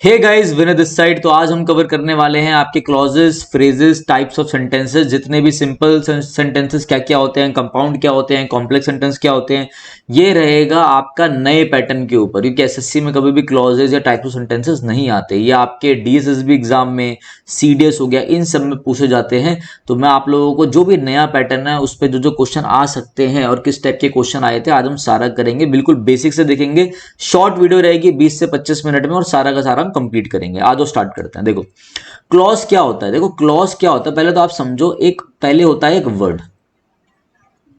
Hey guys, Vinay this side. तो आज हम कवर करने वाले हैं आपके clauses, phrases, types of sentences, जितने भी सिंपल सेंटेंसेस क्या क्या होते हैं, कंपाउंड क्या होते हैं, कॉम्प्लेक्स सेंटेंस क्या होते हैं। ये रहेगा आपका नए पैटर्न के ऊपर, क्योंकि एसएससी में कभी भी क्लॉजेस या टाइप्स ऑफ सेंटेंसेस नहीं आते। ये आपके डीएसएसबी एग्जाम में, सीडीएस हो गया, इन सब में पूछे जाते हैं। तो मैं आप लोगों को जो भी नया पैटर्न है उस पर जो जो क्वेश्चन आ सकते हैं और किस टाइप के क्वेश्चन आए थे आज हम सारा करेंगे। बिल्कुल बेसिक से देखेंगे। शॉर्ट वीडियो रहेगी 20 से 25 मिनट में और सारा का सारा हम कंप्लीट करेंगे। आज स्टार्ट करते हैं। देखो क्लॉज क्या होता है। देखो क्लॉज क्या होता है, पहले तो आप समझो। एक पहले होता है एक वर्ड।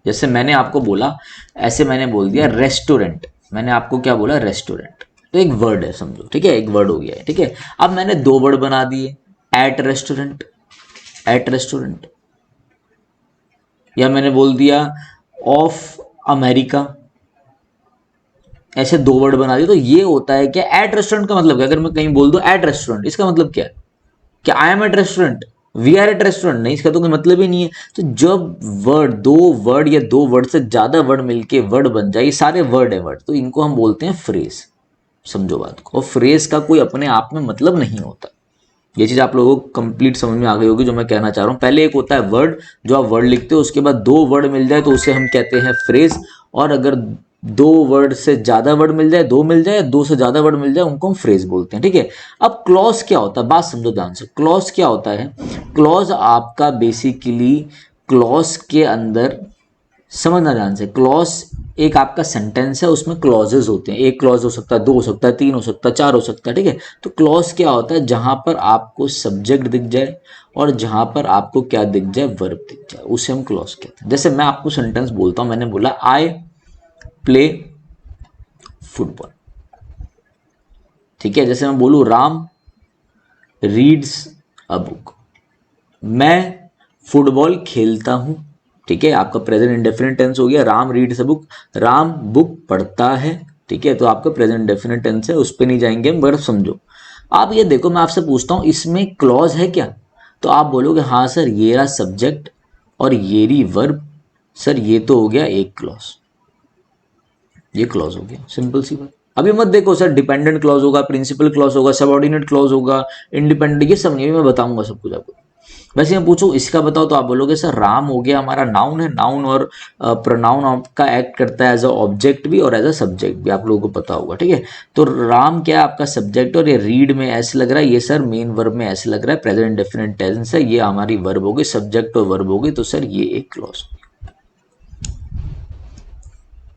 जैसे मैंने आपको बोला, ऐसे मैंने बोल दिया रेस्टोरेंट। मैंने आपको क्या बोला, रेस्टोरेंट। तो एक वर्ड है, समझो, ठीक है, एक वर्ड हो गया है, ठीक है। अब मैंने दो वर्ड बना दिए, एट रेस्टोरेंट, एट रेस्टोरेंट, या मैंने बोल दिया ऑफ अमेरिका। ऐसे दो वर्ड बना दिए। तो ये होता है क्या, एट रेस्टोरेंट का मतलब क्या। अगर मैं कहीं बोल दूं एट रेस्टोरेंट, इसका मतलब क्या है, क्या I am at restaurant, we are at restaurant? नहीं, इसका तो कोई मतलब ही नहीं है। तो जब वर्ड, दो वर्ड या दो वर्ड से ज्यादा वर्ड मिलके वर्ड बन जाए, ये सारे वर्ड है वर्ड, तो इनको हम बोलते हैं फ्रेज। समझो बात को। और फ्रेज का कोई अपने आप में मतलब नहीं होता। ये चीज आप लोगों को कंप्लीट समझ में आ गई होगी जो मैं कहना चाह रहा हूं। पहले एक होता है वर्ड, जो आप वर्ड लिखते हो, उसके बाद दो वर्ड मिल जाए तो उसे हम कहते हैं फ्रेज। और अगर दो वर्ड से ज्यादा वर्ड मिल जाए, दो मिल जाए, दो से ज्यादा वर्ड मिल जाए, उनको हम फ्रेज बोलते हैं, ठीक है। अब क्लॉज क्या होता है, बात समझो ध्यान से। क्लॉज क्या होता है, क्लॉज आपका बेसिकली, क्लॉज के अंदर, समझना ध्यान से, क्लॉज एक आपका सेंटेंस है, उसमें क्लॉजेज होते हैं। एक क्लॉज हो सकता है, दो हो सकता है, तीन हो सकता है, चार हो सकता है, ठीक है। तो क्लॉज क्या होता है, जहां पर आपको सब्जेक्ट दिख जाए और जहां पर आपको क्या दिख जाए, वर्ब दिख जाए, उसे हम क्लॉज कहते हैं। जैसे मैं आपको सेंटेंस बोलता हूं, मैंने बोला आई प्ले फुटबॉल, ठीक है। जैसे मैं बोलूं राम रीड्स अ बुक, मैं फुटबॉल खेलता हूं, ठीक है। आपका प्रेजेंट इंडेफिनिट टेंस हो गया। Ram reads a book, Ram book पढ़ता है, ठीक है। तो आपका प्रेजेंट इंडेफिनिट टेंस है, उस पर नहीं जाएंगे हम, बर्फ समझो। आप ये देखो, मैं आपसे पूछता हूं इसमें क्लॉज है क्या, तो आप बोलोगे हाँ सर, ये रहा सब्जेक्ट और ये रही वर्ब। सर ये तो हो गया एक क्लॉज, ये क्लॉज हो गया, सिंपल सी बात। अभी मत देखो सर, डिपेंडेंट क्लॉज होगा, प्रिंसिपल क्लॉज होगा, सबऑर्डिनेट क्लॉज होगा, इंडिपेंडेंट, ये सब नहीं, मैं बताऊंगा सब कुछ आपको। वैसे मैं पूछूं इसका बताओ, तो आप बोलोगे सर राम हो गया हमारा नाउन है, नाउन और प्रोनाउन आपका एक्ट करता है एज अ ऑब्जेक्ट भी और एज अ सब्जेक्ट भी, आप लोगों को पता होगा, ठीक है। तो राम क्या है आपका सब्जेक्ट, और ये रीड में ऐसे लग रहा है, ये सर मेन वर्ब में ऐसे लग रहा है, प्रेजेंट इंडेफिनिट टेंस है, ये हमारी वर्ब हो गई, सब्जेक्ट और वर्ब हो गई, तो सर ये एक क्लॉज।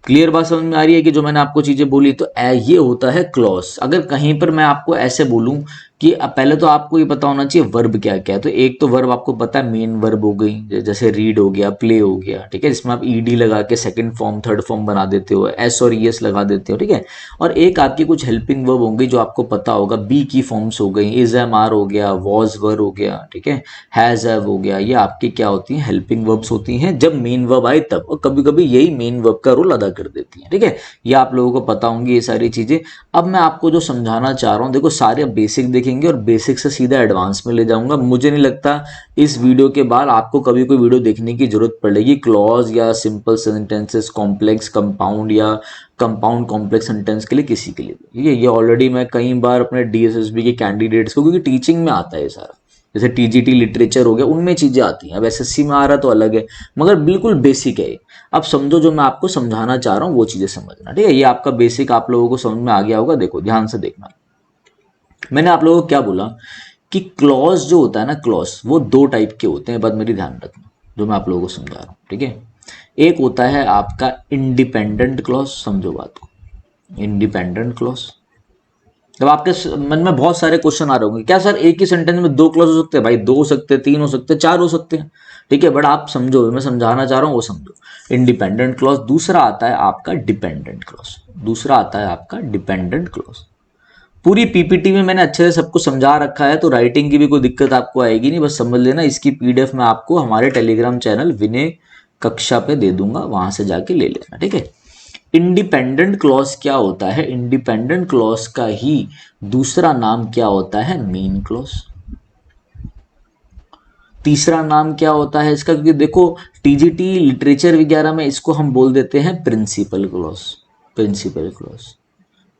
क्लियर बात समझ में आ रही है कि जो मैंने आपको चीजें बोली, तो ये होता है क्लॉज। अगर कहीं पर मैं आपको ऐसे बोलूं कि पहले तो आपको ये पता होना चाहिए वर्ब क्या क्या है। तो एक तो वर्ब आपको पता है, मेन वर्ब हो गई, जैसे रीड हो गया, प्ले हो गया, ठीक है, जिसमें आप ईडी लगा के सेकंड फॉर्म थर्ड फॉर्म बना देते हो, एस और ईएस लगा देते हो, ठीक है। और एक आपकी कुछ हेल्पिंग वर्ब होंगी जो आपको पता होगा, बी की फॉर्म्स हो गई, इज एम आर हो गया, वॉज वर हो गया, ठीक है, हैज हैव हो गया। ये आपकी क्या होती हैं, हेल्पिंग वर्ब्स होती हैं, जब मेन वर्ब आए तब, और कभी कभी यही मेन वर्ब का रोल अदा कर देती हैं, ठीक है। ये आप लोगों को पता होंगी ये सारी चीजें। अब मैं आपको जो समझाना चाह रहा हूं, देखो सारे बेसिक देखेंगे और बेसिक से सीधा एडवांस में ले जाऊंगा। मुझे नहीं लगता इस वीडियो के बाद आपको कभी कोई वीडियो देखने की जरूरत पड़ेगी क्लॉज या सिंपल सेंटेंसेस, कॉम्प्लेक्स, कंपाउंड या कंपाउंड कॉम्प्लेक्स सेंटेंस के लिए, किसी के लिए, ठीक है। ये ऑलरेडी मैं कई बार अपने डीएसएसबी के कैंडिडेट्स को, क्योंकि टीचिंग में आता है सारा, जैसे टीजीटी लिटरेचर हो गया, उनमें चीजें आती हैं। अब एसएससी में आ रहा तो अलग है, मगर बिल्कुल बेसिक है। अब समझो जो मैं आपको समझाना चाह रहा हूँ वो चीजें समझना, ठीक है। ये आपका बेसिक आप लोगों को समझ में आ गया होगा। देखो ध्यान से देखना, मैंने आप लोगों को क्या बोला कि क्लॉज जो होता है ना, क्लॉज वो दो टाइप के होते हैं, बात मेरी ध्यान रखना, जो मैं आप लोगों को समझा रहा हूँ, ठीक है। एक होता है आपका इंडिपेंडेंट क्लॉज, समझो बात को, इंडिपेंडेंट क्लॉज। जब आपके मन में बहुत सारे क्वेश्चन आ रहे होंगे, क्या सर एक ही सेंटेंस में दो क्लॉज हो सकते हैं? भाई दो हो सकते हैं, तीन हो सकते हैं, चार हो सकते हैं, ठीक है। बट आप समझो, मैं समझाना चाह रहा हूँ वो समझो। Independent clause. दूसरा आता है आपका डिपेंडेंट क्लॉज, दूसरा आता है आपका डिपेंडेंट क्लॉज। पूरी पीपीटी में मैंने अच्छे से सबको समझा रखा है, तो राइटिंग की भी कोई दिक्कत आपको आएगी नहीं, बस समझ लेना। इसकी पीडीएफ मैं आपको हमारे टेलीग्राम चैनल विनय कक्षा पे दे दूंगा, वहां से जाके ले लेना, ठीक है। इंडिपेंडेंट क्लॉज क्या होता है, इंडिपेंडेंट क्लॉज का ही दूसरा नाम क्या होता है, मेन क्लॉज। तीसरा नाम क्या होता है इसका, क्योंकि देखो टीजीटी लिटरेचर वगैरह में इसको हम बोल देते हैं principal clause, principal clause.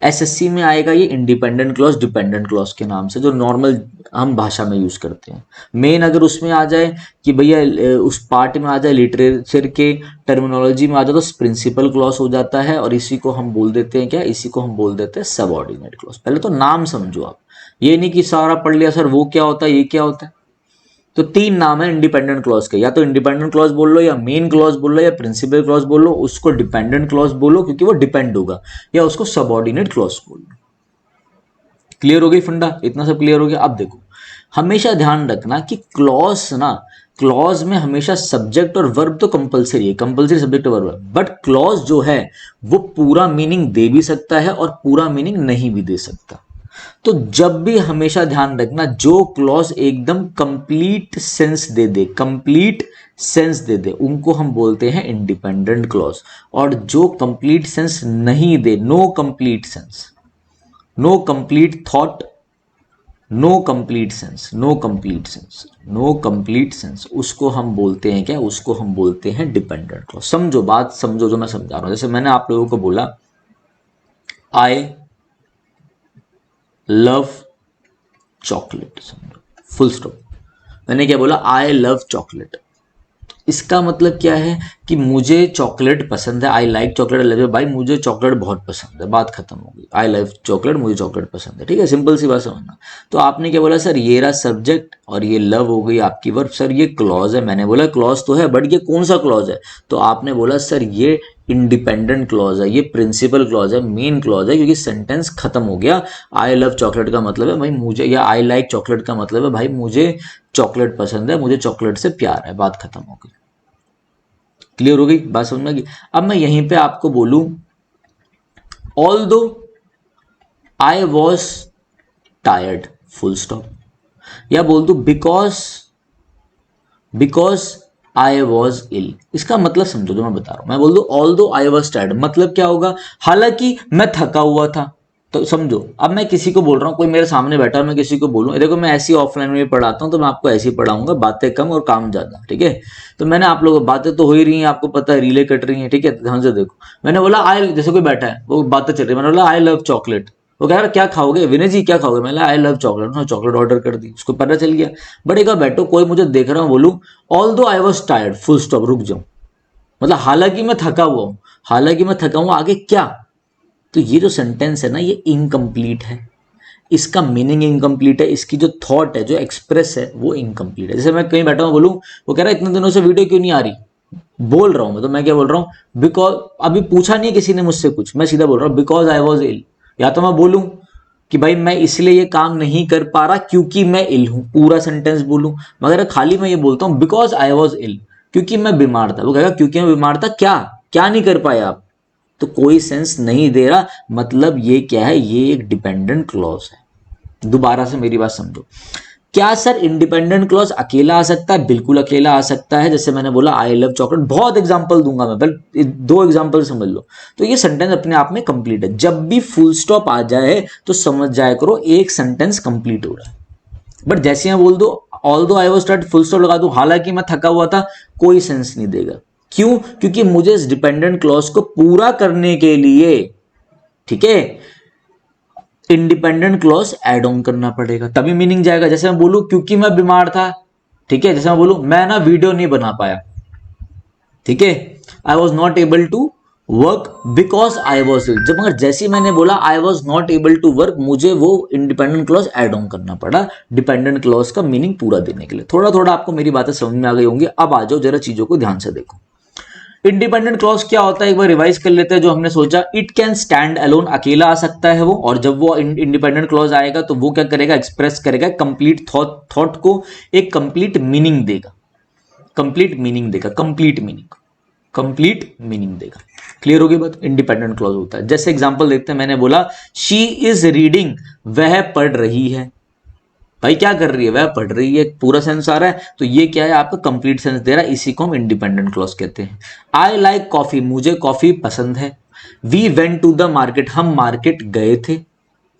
SSC में आएगा ये इंडिपेंडेंट क्लॉज डिपेंडेंट क्लॉज के नाम से, जो नॉर्मल हम भाषा में यूज करते हैं। मेन अगर उसमें आ जाए कि भैया उस पार्ट में आ जाए, लिटरेचर के टर्मिनोलॉजी में आ जाए, तो प्रिंसिपल क्लॉज हो जाता है, और इसी को हम बोल देते हैं क्या, इसी को हम बोल देते हैं सबऑर्डिनेट क्लॉज। पहले तो नाम समझो आप, ये नहीं कि सारा पढ़ लिया सर वो क्या होता है ये क्या होता है। तो तीन नाम है इंडिपेंडेंट क्लॉज के, या तो इंडिपेंडेंट क्लॉज बोल लो, या मेन क्लॉज बोल लो, या प्रिंसिपल क्लॉज बोल लो। उसको डिपेंडेंट क्लॉज बोलो क्योंकि वो डिपेंड होगा, या उसको सबऑर्डिनेट क्लॉज बोल लो। क्लियर हो गई फंडा, इतना सब क्लियर हो गया। अब देखो, हमेशा ध्यान रखना कि क्लॉज ना, क्लॉज में हमेशा सब्जेक्ट और वर्ब तो कंपलसरी है, कंपलसरी सब्जेक्ट और वर्ब, बट क्लॉज जो है वो पूरा मीनिंग दे भी सकता है और पूरा मीनिंग नहीं भी दे सकता। तो जब भी हमेशा ध्यान रखना, जो क्लॉज एकदम complete sense they they, complete sense they दे, उनको हम बोलते हैं इंडिपेंडेंट क्लॉज। और जो कंप्लीट सेंस नहीं दे, no complete sense, no complete thought, no complete sense, no complete sense, no complete sense, उसको हम बोलते हैं क्या, उसको हम बोलते हैं डिपेंडेंट क्लॉज। समझो बात, समझो जो मैं समझा रहा हूं। जैसे मैंने आप लोगों को बोला आई लव चॉकलेट, समझो, फुल स्टॉप। मैंने क्या बोला, आई लव चॉकलेट। इसका मतलब क्या है कि मुझे चॉकलेट पसंद है, आई लाइक चॉकलेट, लव, भाई मुझे चॉकलेट बहुत पसंद है, बात खत्म हो गई। आई लव चॉकलेट, मुझे चॉकलेट पसंद है, ठीक है, सिंपल सी बात समझना। तो आपने क्या बोला सर, ये रहा सब्जेक्ट और ये लव हो गई आपकी वर्ब। सर ये क्लॉज है, मैंने बोला क्लॉज तो है, बट ये कौन सा क्लॉज है, तो आपने बोला सर ये इंडिपेंडेंट क्लॉज है, ये प्रिंसिपल क्लॉज है, मेन क्लॉज है, क्योंकि सेंटेंस खत्म हो गया। आई लव चॉकलेट का मतलब है भाई मुझे, या आई लाइक चॉकलेट का मतलब है भाई मुझे चॉकलेट पसंद है, मुझे चॉकलेट से प्यार है, बात खत्म हो गई। क्लियर हो गई बात, समझ में आ गई। अब मैं यहीं पे आपको बोलूं although I was tired, full stop, या बोल दू बिकॉज आई वॉज इल। इसका मतलब समझो जो मैं बता रहा हूं, मैं बोल दू ऑल्दो आई वॉज टायर्ड, मतलब क्या होगा, हालांकि मैं थका हुआ था। तो समझो, अब मैं किसी को बोल रहा हूँ, कोई मेरे सामने बैठा और मैं किसी को बोलूँ, देखो मैं ऐसी ऑफलाइन में पढ़ाता हूँ तो मैं आपको ऐसे ही पढ़ाऊंगा, बातें कम और काम ज्यादा, ठीक है। तो मैंने आप लोगों, बातें तो हो ही रही हैं, आपको पता है, रीले कट रही हैं, ठीक है, ध्यान से देखो। मैंने बोला आई, जैसे कोई बैठा है वो बातें चल रही है, मैंने बोला आई लव चॉकलेट, वो कह रहा क्या खाओगे विनय जी, क्या खाओगे, मैंने आई लव चॉकलेट, हाँ चॉकलेट ऑर्डर कर दी, उसको पता चल गया। बट एक बार बैठो, कोई मुझे देख रहा हूँ, बोलूँ although I was tired, full stop, रुक जाऊं, मतलब हालांकि मैं थका हुआ हूं, हालांकि मैं थका हुआ, आगे क्या। तो ये जो सेंटेंस है ना, ये इनकम्प्लीट है, इसका मीनिंग इनकम्प्लीट है, इसकी जो थॉट है, जो एक्सप्रेस है, वो इनकम्प्लीट है। जैसे मैं कहीं बैठा हूँ, बोलूँ, वो कह रहा है इतने दिनों से वीडियो क्यों नहीं आ रही, बोल रहा हूं मैं, तो मैं क्या बोल रहा हूं, बिकॉज, अभी पूछा नहीं किसी ने मुझसे कुछ, मैं सीधा बोल रहा हूं बिकॉज आई वॉज इल। या तो मैं बोलूं कि भाई मैं इसलिए ये काम नहीं कर पा रहा क्योंकि मैं इल हूं, पूरा सेंटेंस बोलूं, मगर खाली मैं ये बोलता हूं बिकॉज आई वॉज इल, क्योंकि मैं बीमार था। वो कहेगा क्योंकि मैं बीमार था, क्या क्या नहीं कर पाया आप, तो कोई सेंस नहीं दे रहा, मतलब ये क्या है, ये एक डिपेंडेंट क्लॉज है। दोबारा से मेरी बात समझो, क्या सर इंडिपेंडेंट क्लॉज अकेला आ सकता है, बिल्कुल अकेला आ सकता है। जैसे मैंने बोला आई लव चॉकलेट, बहुत एग्जांपल दूंगा मैं, बल 2 एग्जांपल समझ लो, तो ये सेंटेंस अपने आप में कंप्लीट है। जब भी फुल स्टॉप आ जाए तो समझ जाया करो एक सेंटेंस कंप्लीट हो रहा है। बट जैसे मैं बोल दो although I was tired, full stop लगा दूं, हालांकि मैं थका हुआ था, कोई सेंस नहीं देगा। क्यों, क्योंकि मुझे इस डिपेंडेंट क्लॉज को पूरा करने के लिए, ठीक है, इंडिपेंडेंट क्लॉज एड ऑन करना पड़ेगा, तभी मीनिंग जाएगा। जैसे मैं बोलूं क्योंकि मैं बीमार था, ठीक है, जैसे मैं बोलूं मैं ना वीडियो नहीं बना पाया, ठीक है, I was not able to work because I was ill. जब मगर जैसे ही मैंने बोला I was not able to work, मुझे वो इंडिपेंडेंट क्लॉज एड ऑन करना पड़ा डिपेंडेंट क्लॉज का मीनिंग पूरा देने के लिए। थोड़ा थोड़ा आपको मेरी बातें समझ में आ गई होंगी। अब आ जाओ जरा चीजों को ध्यान से देखो। इंडिपेंडेंट क्लॉज क्या होता है, एक बार रिवाइज कर लेते हैं जो हमने सोचा। इट कैन स्टैंड अलोन, अकेला आ सकता है वो, और जब वो इंडिपेंडेंट क्लॉज आएगा तो वो क्या करेगा, एक्सप्रेस करेगा कंप्लीट थॉट को, एक कंप्लीट मीनिंग देगा, कंप्लीट मीनिंग देगा, कंप्लीट मीनिंग देगा। क्लियर हो गई बात, इंडिपेंडेंट क्लॉज होता है। जैसे एग्जांपल देखते हैं, मैंने बोला शी इज रीडिंग, वह पढ़ रही है, भाई क्या कर रही है, वह पढ़ रही है, पूरा सेंस आ रहा है, तो ये क्या है, आपका कंप्लीट सेंस दे रहा है, इसी को हम इंडिपेंडेंट क्लॉज कहते हैं। आई लाइक कॉफी, मुझे कॉफी पसंद है। We went to the market, हम मार्केट गए थे,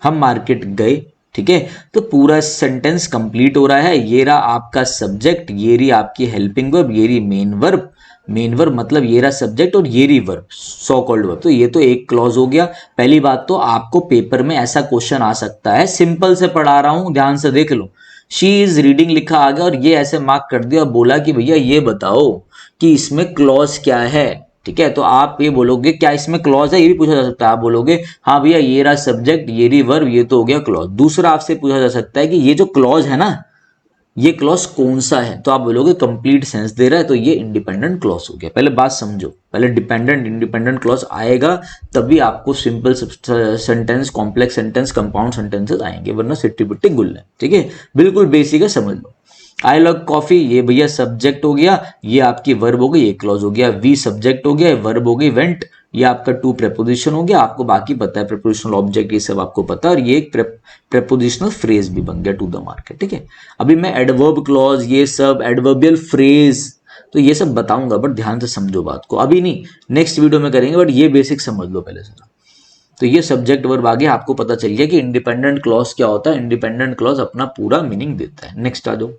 हम मार्केट गए, ठीक है, तो पूरा सेंटेंस कंप्लीट हो रहा है। ये रहा आपका सब्जेक्ट, ये रही आपकी हेल्पिंग वर्ब, ये रही मेन वर्ब, मेन वर्ब मतलब ये रहा सब्जेक्ट और ये रही वर्ब, सो कॉल्ड वर्ब। तो ये तो एक क्लॉज हो गया। पहली बात तो आपको पेपर में ऐसा क्वेश्चन आ सकता है, सिंपल से पढ़ा रहा हूं, ध्यान से देख लो। शी इज रीडिंग लिखा आ गया और ये ऐसे मार्क कर दिया और बोला कि भैया ये बताओ कि इसमें क्लॉज क्या है। ठीक है, तो आप ये बोलोगे क्या इसमें क्लॉज है, ये भी पूछा जा सकता है। आप बोलोगे हाँ भैया ये रहा सब्जेक्ट, ये रही वर्ब, ये तो हो गया क्लॉज। दूसरा आपसे पूछा जा सकता है कि ये जो क्लॉज है ना, ये क्लॉज कौन सा है, तो आप बोलोगे कंप्लीट सेंस दे रहा है, तो ये इंडिपेंडेंट क्लॉज हो गया। पहले बात समझो, पहले डिपेंडेंट इंडिपेंडेंट क्लॉज आएगा तभी आपको simple sentence, complex sentence, compound sentences आएंगे, वरना सिट्टी पिट्टी गुल्ले। ठीक है, बिल्कुल बेसिक है, समझ लो। आई लव कॉफी, ये भैया सब्जेक्ट हो गया, ये आपकी वर्ब हो गई, ये क्लॉज हो गया। वी सब्जेक्ट हो गया, वर्ब हो गई वेंट, ये आपका टू प्रेपोजिशन हो गया। आपको बाकी पता है, प्रेपोजिशनल ऑब्जेक्ट ये सब आपको पता है, और ये एक प्रेपोजिशनल फ्रेज भी बन गया, टू द मार्केट। ठीक है, अभी मैं एडवर्ब क्लॉज, ये सब एडवर्बियल फ्रेज, तो ये सब बताऊंगा, बट ध्यान से समझो बात को, अभी नहीं, नेक्स्ट वीडियो में करेंगे, बट ये बेसिक समझ लो पहले से। तो ये सब्जेक्ट वर्ब आ गया, आपको पता चल गया कि इंडिपेंडेंट क्लॉज क्या होता है। इंडिपेंडेंट क्लॉज अपना पूरा मीनिंग देता है। नेक्स्ट आ जाओ।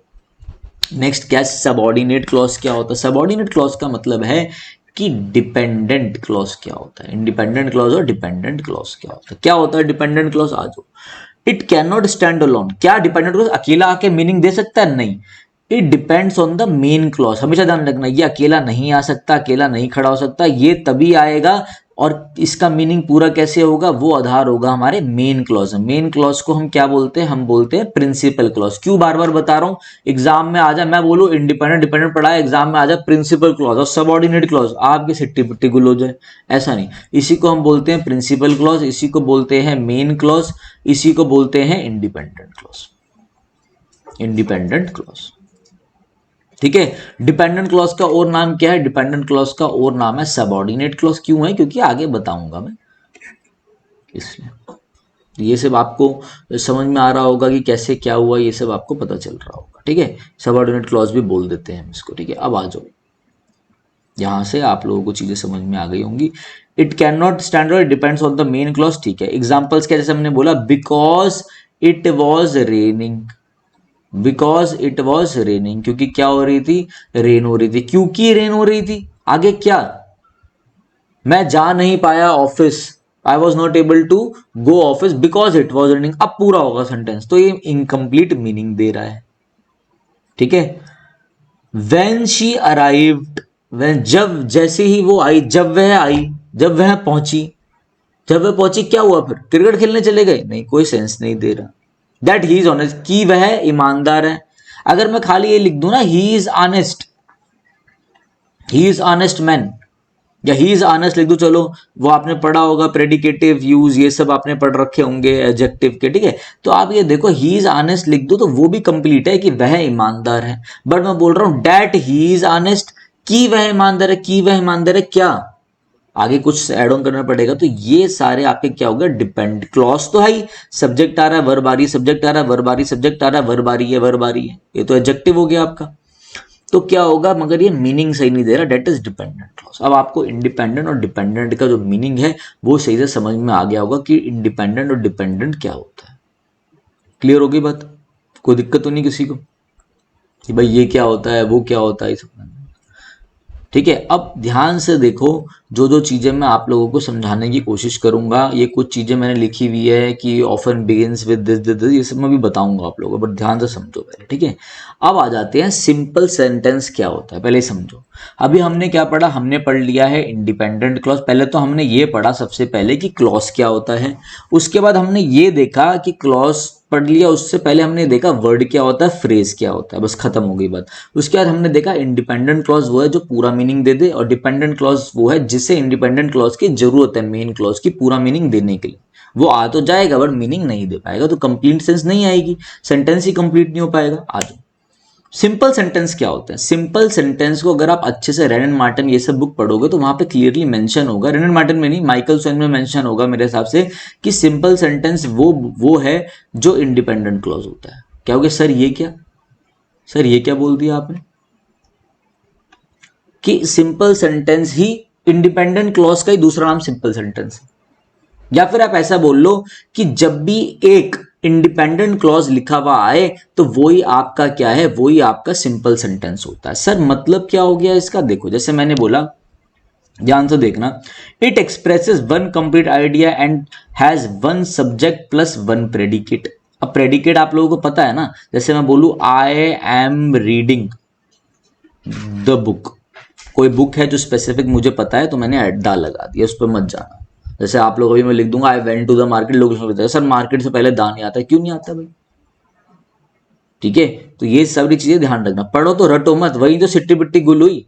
नेक्स्ट क्या, सबऑर्डिनेट क्लॉज क्या होता है। सबऑर्डिनेट क्लॉज का मतलब है कि डिपेंडेंट क्लॉज क्या होता है। इंडिपेंडेंट क्लॉज और डिपेंडेंट क्लॉज क्या होता है। क्या होता है डिपेंडेंट क्लॉज, आ जाओ। It can not stand alone, क्या डिपेंडेंट क्लॉज अकेला आके मीनिंग दे सकता है, नहीं। It depends on the main clause, हमेशा ध्यान रखना, ये अकेला नहीं आ सकता, अकेला नहीं खड़ा हो सकता, ये तभी आएगा। और इसका मीनिंग पूरा कैसे होगा, वो आधार होगा हमारे मेन क्लॉज। मेन क्लॉज को हम क्या बोलते हैं, हम बोलते हैं प्रिंसिपल क्लॉज। क्यों बार बार बता रहा हूं, एग्जाम में आ जाए, मैं बोलूं इंडिपेंडेंट डिपेंडेंट पढ़ा है, एग्जाम में आ जाए प्रिंसिपल क्लॉज और सबऑर्डिनेट क्लॉज, आपकी सिट्टी पिट्टी गुल हो जाए, ऐसा नहीं। इसी को हम बोलते हैं प्रिंसिपल क्लॉज, इसी को बोलते हैं मेन क्लॉज, इसी को बोलते हैं इंडिपेंडेंट क्लॉज। इंडिपेंडेंट क्लॉज, ठीक है। डिपेंडेंट क्लॉज का और नाम क्या है, डिपेंडेंट क्लॉज का और नाम है सबऑर्डिनेट क्लॉज। क्यों है, क्योंकि आगे बताऊंगा मैं, इसलिए ये सब आपको समझ में आ रहा होगा कि कैसे क्या हुआ, ये सब आपको पता चल रहा होगा। ठीक है, सबऑर्डिनेट क्लॉज भी बोल देते हैं इसको। ठीक है, अब आ जाओ, यहां से आप लोगों को चीजें समझ में आ गई होंगी। It can not stand, it depends on the main clause. ठीक है, एग्जाम्पल्स क्या, जैसे हमने बोला because it was raining, because it was raining, क्योंकि क्या हो रही थी, रेन हो रही थी। क्योंकि रेन हो रही थी, आगे क्या, मैं जा नहीं पाया office, I was not able to go office because it was raining. अब पूरा होगा सेंटेंस, तो ये इनकम्प्लीट मीनिंग दे रहा है। ठीक है, वेन शी अराइव्ड, वेन जब, जैसे ही वो आई, जब वह आई, जब वह पहुंची, जब वह पहुंची क्या हुआ, फिर क्रिकेट खेलने चले गए, नहीं, कोई सेंस नहीं दे रहा। दैट ही इज ऑनेस्ट, कि वह ईमानदार है। अगर मैं खाली ये लिख दूं ना, he is honest, he is honest man, या ही इज ऑनेस्ट लिख दूं, चलो वो आपने पढ़ा होगा, प्रेडिकेटिव यूज ये सब आपने पढ़ रखे होंगे एडजेक्टिव के। ठीक है, तो आप ये देखो ही इज ऑनेस्ट लिख दो तो वो भी कंप्लीट है कि वह ईमानदार है। बट मैं बोल रहा हूं दैट ही इज ऑनेस्ट, कि वह ईमानदार है, कि वह ईमानदार है, क्या आगे कुछ ऐड ऑन करना पड़ेगा। तो ये सारे आपके क्या होगा, डिपेंड क्लॉज तो है ही, सब्जेक्ट आ रहा है, वर्ब आ रही है, सब्जेक्ट आ रहा है, वर्ब आ रही है, सब्जेक्ट आ रहा है, वर्ब आ रही है, वर्ब आ रही है, ये तो एडजेक्टिव हो गया आपका। तो क्या होगा, मगर ये मीनिंग सही नहीं दे रहा, डेट इज डिपेंडेंट क्लॉज। अब आपको इंडिपेंडेंट और डिपेंडेंट का जो मीनिंग है वो सही से समझ में आ गया होगा कि इंडिपेंडेंट और डिपेंडेंट क्या होता है। क्लियर होगी बात, कोई दिक्कत तो नहीं किसी को कि भाई ये क्या होता है, वो क्या होता है, सब। ठीक है, अब ध्यान से देखो, जो जो चीजें मैं आप लोगों को समझाने की कोशिश करूंगा, ये कुछ चीजें मैंने लिखी हुई है कि often begins with this this, ये सब मैं भी बताऊंगा आप लोगों को, बट ध्यान से समझो पहले। ठीक है, अब आ जाते हैं सिंपल सेंटेंस क्या होता है, पहले समझो। अभी हमने क्या पढ़ा, हमने पढ़ लिया है इंडिपेंडेंट क्लॉज। पहले तो हमने ये पढ़ा सबसे पहले कि क्लॉज क्या होता है, उसके बाद हमने ये देखा कि क्लॉज पढ़ लिया, उससे पहले हमने देखा वर्ड क्या होता है, फ्रेज क्या होता है, बस खत्म हो गई बात। उसके बाद हमने देखा इंडिपेंडेंट क्लॉज वो है जो पूरा मीनिंग दे दे, और डिपेंडेंट क्लॉज वो है जिसे इंडिपेंडेंट क्लॉज की जरूरत है मेन क्लॉज की पूरा मीनिंग देने के लिए। वो आ तो जाएगा बट मीनिंग नहीं दे पाएगा, तो कंप्लीट सेंस नहीं आएगी, सेंटेंस ही कंप्लीट नहीं हो पाएगा। आ जाओ, सिंपल सेंटेंस क्या होता है। सिंपल सेंटेंस को अगर आप अच्छे से रेन एंड मार्टिन ये सब बुक पढ़ोगे तो वहां पे क्लियरली मेंशन होगा, रेन एंड मार्टिन में नहीं, माइकल स्वेन में मेंशन होगा मेरे हिसाब से, कि सिंपल सेंटेंस वो है जो इंडिपेंडेंट क्लॉज होता है। क्या हो गया सर, ये क्या, सर ये क्या बोल दिया आपने, कि सिंपल सेंटेंस ही इंडिपेंडेंट क्लॉज का ही दूसरा नाम सिंपल सेंटेंस है। या फिर आप ऐसा बोल लो कि जब भी एक इंडिपेंडेंट क्लॉज लिखा हुआ आए तो वही आपका क्या है, वही आपका सिंपल सेंटेंस होता है। सर मतलब क्या हो गया इसका, देखो जैसे मैंने बोला, ध्यान से देखना, it expresses one complete idea and has one subject plus one predicate. अब प्रेडिकेट आप लोगों को पता है ना, जैसे मैं बोलूं आई एम रीडिंग द बुक, कोई बुक है जो स्पेसिफिक मुझे पता है तो मैंने एड्डा लगा दिया, उस पर मत जाना। जैसे आप लोग अभी मैं लिख दूंगा I went to the market, लोग उसमें बताते सर मार्केट से पहले दा नहीं आता, क्यों नहीं आता भाई? ठीक है, तो ये सारी चीजें ध्यान रखना, पढ़ो तो रटो मत, वही तो सिट्टी बिट्टी गुल हुई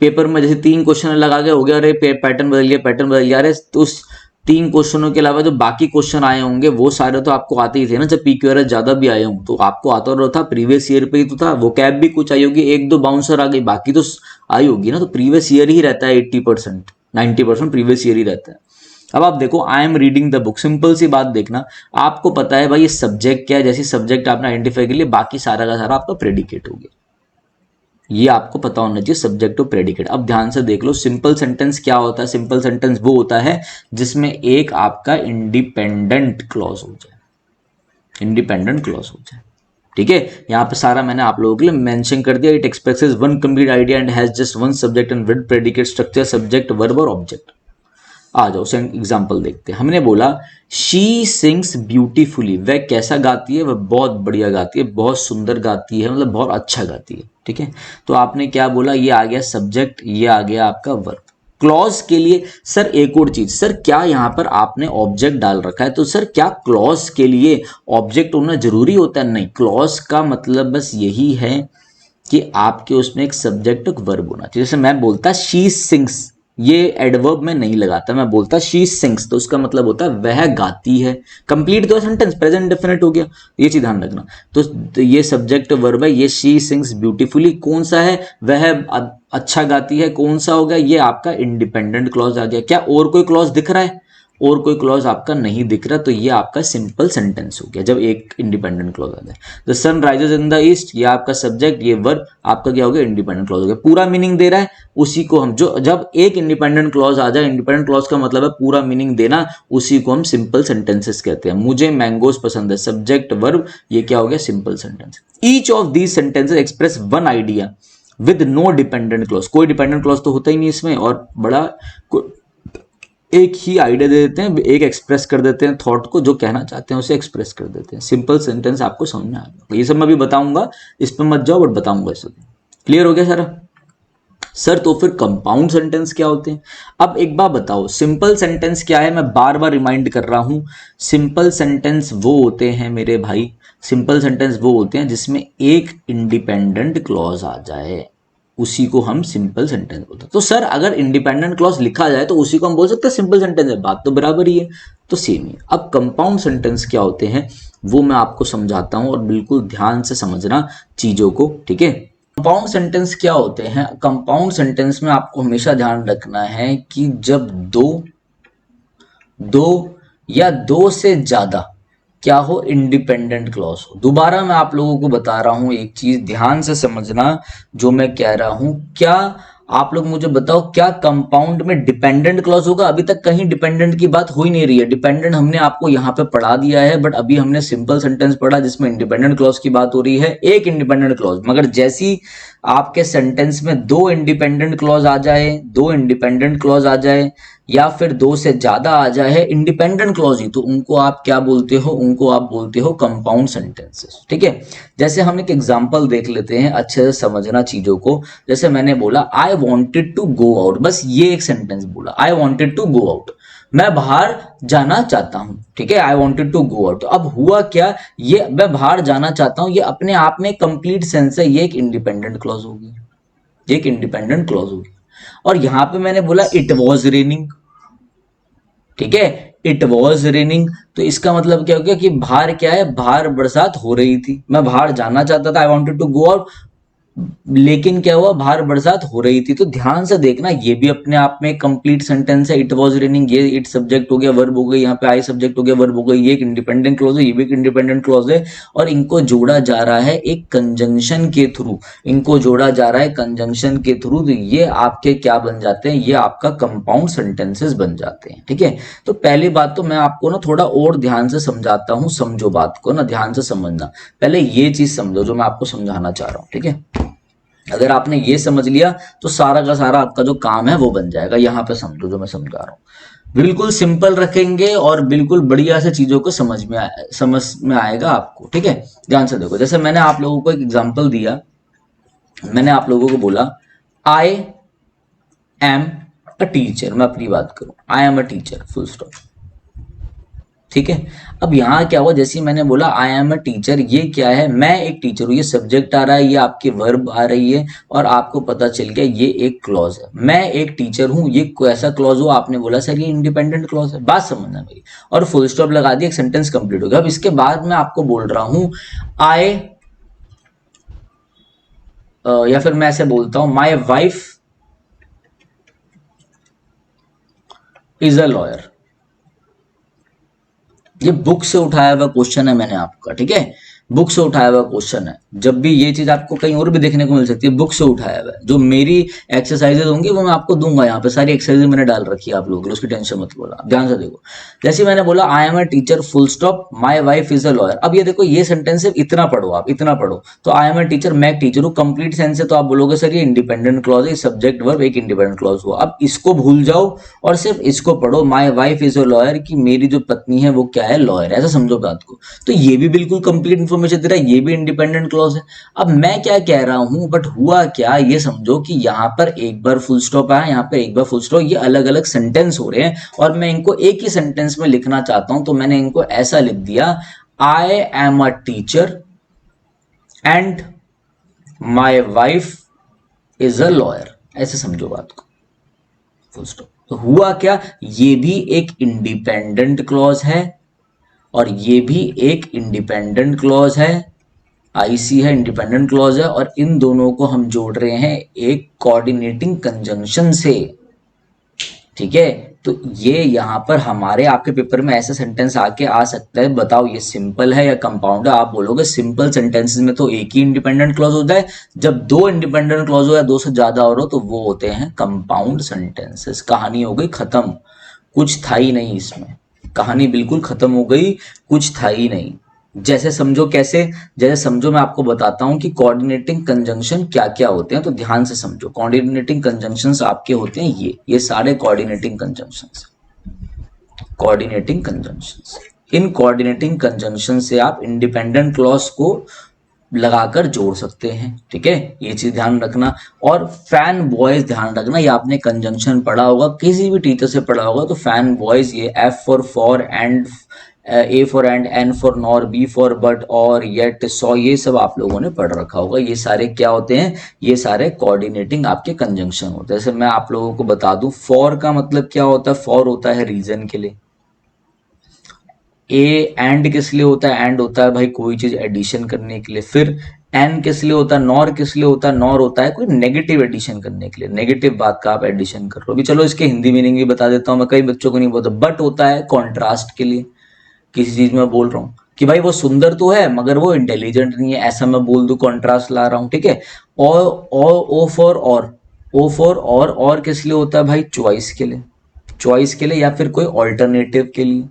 पेपर में, जैसे 3 क्वेश्चन लगा के हो गया, अरे पैटर्न बदल गया, पैटर्न बदल गया, अरे तो उस 3 क्वेश्चनों के अलावा जो बाकी क्वेश्चन आए होंगे वो सारे तो आपको आते ही थे ना, जब PQRS ज्यादा भी आए हों तो आपको आता रहा था, प्रीवियस ईयर पे ही तो था, वो कैब भी कुछ आई होगी, 1-2 बाउंसर आ गई, बाकी तो आई होगी ना, तो प्रीवियस ईयर ही रहता है 80% 90% प्रीवियस ईयर ही रहता है। अब आप देखो I am reading the book, simple सी बात देखना, आपको पता है भाई ये सब्जेक्ट क्या है, जैसे सब्जेक्ट आपने आइडेंटिफाई कर लिया, बाकी सारा का सारा आपका प्रेडिकेट हो गया, ये आपको पता होना चाहिए सब्जेक्ट और प्रेडिकेट। अब ध्यान से देख लो सिंपल सेंटेंस क्या होता है, सिंपल सेंटेंस वो होता है जिसमें एक आपका इंडिपेंडेंट क्लॉज हो जाए, इंडिपेंडेंट क्लॉज हो जाए। ठीक है, यहाँ पे सारा मैंने आप लोगों के लिए मेंशन कर दिया, it expresses one complete idea and has just one subject and with predicate structure subject verb और ऑब्जेक्ट। आ जाओ एग्जाम्पल देखते हैं। हमने बोला शी सिंग्स ब्यूटीफुली, वह कैसा गाती है, वह बहुत बढ़िया गाती है, बहुत सुंदर गाती है, मतलब बहुत अच्छा गाती है। ठीक है, तो आपने क्या बोला, ये आ गया सब्जेक्ट, ये आ गया आपका वर्ब। क्लॉज के लिए सर एक और चीज, सर क्या यहाँ पर आपने ऑब्जेक्ट डाल रखा है, तो सर क्या क्लॉज के लिए ऑब्जेक्ट होना जरूरी होता है? नहीं, क्लॉज का मतलब बस यही है कि आपके उसमें एक सब्जेक्ट एक वर्ब होना चाहिए। जैसे मैं बोलता शी सिंग्स, ये एडवर्ब में नहीं लगाता, मैं बोलता शी सिंग्स, तो उसका मतलब होता है वह गाती है, कंप्लीट तो सेंटेंस प्रेजेंट डेफिनेट हो गया, ये चीज ध्यान रखना। तो ये सब्जेक्ट वर्ब है, ये शी सिंग्स ब्यूटीफुली कौन सा है, वह अच्छा गाती है, कौन सा हो गया, ये आपका इंडिपेंडेंट क्लॉज आ गया। क्या और कोई क्लॉज दिख रहा है? और कोई क्लॉज आपका नहीं दिख रहा, तो ये आपका सिंपल सेंटेंस हो गया जब एक इंडिपेंडेंट क्लॉज आ जाए। The sun rises in the east, ये आपका सब्जेक्ट, ये वर्ब आपका क्या हो गया, इंडिपेंडेंट क्लॉज हो गया। पूरा मीनिंग दे रहा है, उसी को हम जो जब एक इंडिपेंडेंट क्लॉज आ जाए, इंडिपेंडेंट क्लॉज का मतलब है पूरा मीनिंग देना, उसी को हम सिंपल सेंटेंसेस कहते हैं। मुझे मैंगोज पसंद है, सब्जेक्ट वर्ब, ये क्या हो गया, simple sentence. Each of these sentences express one idea with no dependent clause, कोई डिपेंडेंट क्लॉज तो होता ही नहीं इसमें, और बड़ा एक ही आइडिया दे देते हैं, एक एक्सप्रेस कर देते हैं थॉट को, जो कहना चाहते हैं उसे एक्सप्रेस कर देते हैं। सिंपल सेंटेंस आपको समझ में आ गया, ये सब मैं भी बताऊंगा, इस पर मत जाओ, बट बताऊंगा इस। क्लियर हो गया सारा? सर तो फिर कंपाउंड सेंटेंस क्या होते हैं? अब एक बार बताओ सिंपल सेंटेंस क्या है, मैं बार बार रिमाइंड कर रहा हूं, सिंपल सेंटेंस वो होते हैं मेरे भाई, सिंपल सेंटेंस वो होते हैं जिसमें एक इंडिपेंडेंट क्लॉज आ जाए, उसी को हम सिंपल सेंटेंस बोलते हैं। तो सर अगर इंडिपेंडेंट क्लॉज लिखा जाए तो उसी को हम बोल सकते हैं सिंपल सेंटेंस है, बात तो बराबर ही है, तो सेम ही। अब कंपाउंड सेंटेंस क्या होते हैं वो मैं आपको समझाता हूं, और बिल्कुल ध्यान से समझना चीजों को, ठीक है। कंपाउंड सेंटेंस क्या होते हैं? कंपाउंड सेंटेंस में आपको हमेशा ध्यान रखना है कि जब दो या दो से ज्यादा क्या हो, इंडिपेंडेंट क्लॉज हो। दोबारा मैं आप लोगों को बता रहा हूं, एक चीज ध्यान से समझना जो मैं कह रहा हूं। क्या आप लोग मुझे बताओ, क्या कंपाउंड में डिपेंडेंट क्लॉज होगा? अभी तक कहीं डिपेंडेंट की बात हो ही नहीं रही है। डिपेंडेंट हमने आपको यहाँ पे पढ़ा दिया है, बट अभी हमने सिंपल सेंटेंस पढ़ा जिसमें इंडिपेंडेंट क्लॉज की बात हो रही है, एक इंडिपेंडेंट क्लॉज। मगर जैसी आपके सेंटेंस में दो इंडिपेंडेंट क्लॉज आ जाए, दो इंडिपेंडेंट क्लॉज आ जाए, या फिर दो से ज्यादा आ जाए इंडिपेंडेंट क्लॉज ही, तो उनको आप क्या बोलते हो? उनको आप बोलते हो कंपाउंड सेंटेंसेस। ठीक है, जैसे हम एक एग्जांपल देख लेते हैं, अच्छे से समझना चीजों को। जैसे मैंने बोला I wanted to go out, बस ये एक सेंटेंस बोला, I wanted to go out, मैं बाहर जाना चाहता हूं। ठीक है, I wanted to go out, तो अब हुआ क्या, ये मैं बाहर जाना चाहता हूं, ये अपने आप में कंप्लीट सेंस है, ये एक इंडिपेंडेंट क्लॉज होगी, एक इंडिपेंडेंट क्लॉज होगी। और यहां पे मैंने बोला इट वॉज रेनिंग, ठीक है, इट वॉज रेनिंग, तो इसका मतलब क्या हो गया कि बाहर क्या है, बाहर बरसात हो रही थी, मैं बाहर जाना चाहता था, I wanted to go out, लेकिन क्या हुआ, बाहर बरसात हो रही थी। तो ध्यान से देखना, ये भी अपने आप में कंप्लीट सेंटेंस है। इट वाज रेनिंग, ये इट सब्जेक्ट हो गया, वर्ब हो गई, यहाँ पे आई सब्जेक्ट हो गया, वर्ब हो गई, ये एक इंडिपेंडेंट क्लॉज है, ये भी एक इंडिपेंडेंट क्लॉज है। और इनको जोड़ा जा रहा है एक कंजंक्शन के थ्रू, इनको जोड़ा जा रहा है कंजंक्शन के थ्रू। तो ये आपके क्या बन जाते हैं, ये आपका कंपाउंड सेंटेंसेस बन जाते हैं। ठीक है, तो पहली बात तो मैं आपको ना थोड़ा और ध्यान से समझाता हूँ, समझो बात को ना, ध्यान से समझना। पहले ये चीज समझो जो मैं आपको समझाना चाह रहा हूँ। ठीक है, अगर आपने ये समझ लिया तो सारा का सारा आपका जो काम है वो बन जाएगा। यहाँ पे समझो जो मैं समझा रहा हूँ, बिल्कुल सिंपल रखेंगे और बिल्कुल बढ़िया से चीजों को समझ में आएगा आपको। ठीक है, ध्यान से देखो, जैसे मैंने आप लोगों को एक एग्जांपल दिया, मैंने आप लोगों को बोला आई एम अ टीचर। मैं अपनी बात करूं, I am a teacher, full stop. ठीक है, अब यहाँ क्या हुआ, जैसे ही मैंने बोला आई एम अ टीचर, ये क्या है, मैं एक टीचर हूँ, ये सब्जेक्ट आ रहा है, ये आपकी वर्ब आ रही है, और आपको पता चल गया ये एक क्लॉज है। मैं एक टीचर हूँ, ये कैसा क्लॉज हो, आपने बोला सर ये इंडिपेंडेंट क्लॉज है, बात समझना मेरी, और फुल स्टॉप लगा दिया, एक सेंटेंस कंप्लीट हो गया। अब इसके बाद मैं आपको बोल रहा हूँ आई, या फिर मैं ऐसे बोलता हूँ my wife is a lawyer. ये बुक से उठाया हुआ क्वेश्चन है मैंने आपका। ठीक है, बुक से उठाया हुआ क्वेश्चन है। जब भी ये चीज आपको कहीं और भी देखने को मिल सकती है, बुक से उठाया हुआ है। जो मेरी एक्सरसाइजेज होंगी वो मैं आपको दूंगा, यहाँ पे सारी एक्सरसाइजेज मैंने डाल रखी है आप लोगों के लिए, उसकी टेंशन मत बोला। ध्यान से देखो, जैसे मैंने बोला I am a teacher full stop, my wife is a lawyer. अब ये देखो, ये सेंटेंस सिर्फ इतना पढ़ो, आप इतना पढ़ो। तो आई एम अ टीचर, मैं एक टीचर हूँ, कंप्लीट सेंस है, तो आप बोलोगे सर ये इंडिपेंडेंट क्लॉज है, सब्जेक्ट वर्ब एक इंडिपेंडेंट क्लॉज हुआ। अब इसको भूल जाओ और सिर्फ इसको पढ़ो, my wife is a lawyer, कि मेरी जो पत्नी है वो क्या है, लॉयर है, ऐसा समझो बात को। तो ये भी बिल्कुल कंप्लीट इंफॉर्मेशन दे रहा है, ये भी इंडिपेंडेंट क्लॉज है। अब मैं क्या कह रहा हूं, बट हुआ क्या, ये समझो कि यहाँ पर एक बार फुल स्टॉप आया, यहाँ पर एक बार फुल स्टॉप, ये अलग अलग सेंटेंस हो रहे हैं और मैं इनको एक ही सेंटेंस में लिखना चाहता हूं, तो मैंने इनको ऐसा लिख दिया, I am a teacher and my wife is a lawyer, ऐसे समझो बात को, फुल स्टॉप। तो हुआ क्या, ये भी एक इंडिपेंडेंट क्लॉज है और ये भी एक इंडिपेंडेंट क्लॉज है, आईसी है, इंडिपेंडेंट क्लॉज है, और इन दोनों को हम जोड़ रहे हैं एक कोऑर्डिनेटिंग कंजंक्शन से। ठीक है, तो ये यहाँ पर हमारे आपके पेपर में ऐसा सेंटेंस आके आ सकता है, बताओ ये सिंपल है या कंपाउंड है। आप बोलोगे सिंपल सेंटेंसेस में तो एक ही इंडिपेंडेंट क्लॉज होता है, जब दो इंडिपेंडेंट क्लॉज हो या दो से ज्यादा और हो तो वो होते हैं कंपाउंड सेंटेंसेस। कहानी हो गई खत्म, कुछ था ही नहीं इसमें, कहानी बिल्कुल खत्म हो गई, कुछ था ही नहीं। जैसे समझो, कैसे, जैसे समझो मैं आपको बताता हूं कि कोऑर्डिनेटिंग कंजंक्शन क्या क्या होते हैं, तो ध्यान से समझो। कोऑर्डिनेटिंग कंजंक्शंस आपके होते हैं ये सारे कोऑर्डिनेटिंग कंजंक्शंस, कोऑर्डिनेटिंग कंजंक्शंस। इन कोऑर्डिनेटिंग कंजंक्शन से आप इंडिपेंडेंट क्लॉज को लगाकर जोड़ सकते हैं। ठीक है, ये चीज ध्यान रखना। और फैन बॉयज ध्यान रखना, ये आपने कंजंक्शन पढ़ा होगा, किसी भी टीचर से पढ़ा होगा, तो फैन बॉयज, ये F for and, A for and, N for nor, B for but, और येट, सो, ये सब आप लोगों ने पढ़ रखा होगा। ये सारे क्या होते हैं, ये सारे कोऑर्डिनेटिंग आपके कंजंक्शन होते हैं। जैसे मैं आप लोगों को बता दूं, फॉर का मतलब क्या होता है, फॉर होता है रीजन के लिए। ए एंड किस लिए होता है, एंड होता है भाई कोई चीज एडिशन करने के लिए। फिर एन किस लिए होता है, नॉर किस लिए होता है, नॉर होता है कोई नेगेटिव एडिशन करने के लिए, नेगेटिव बात का आप एडिशन कर रहे हो। अभी चलो इसके हिंदी मीनिंग भी बता देता हूं, मैं कई बच्चों को नहीं बोलता। बट होता है कॉन्ट्रास्ट के लिए, किसी चीज में बोल रहा हूँ कि भाई वो सुंदर तो है मगर वो इंटेलिजेंट नहीं है, ऐसा मैं बोल दूं, कॉन्ट्रास्ट ला रहा हूँ। ठीक है, ओ फॉर और, ओ फॉर और किस लिए होता है भाई, चॉइस के लिए, चॉइस के लिए, या फिर कोई ऑल्टरनेटिव के लिए,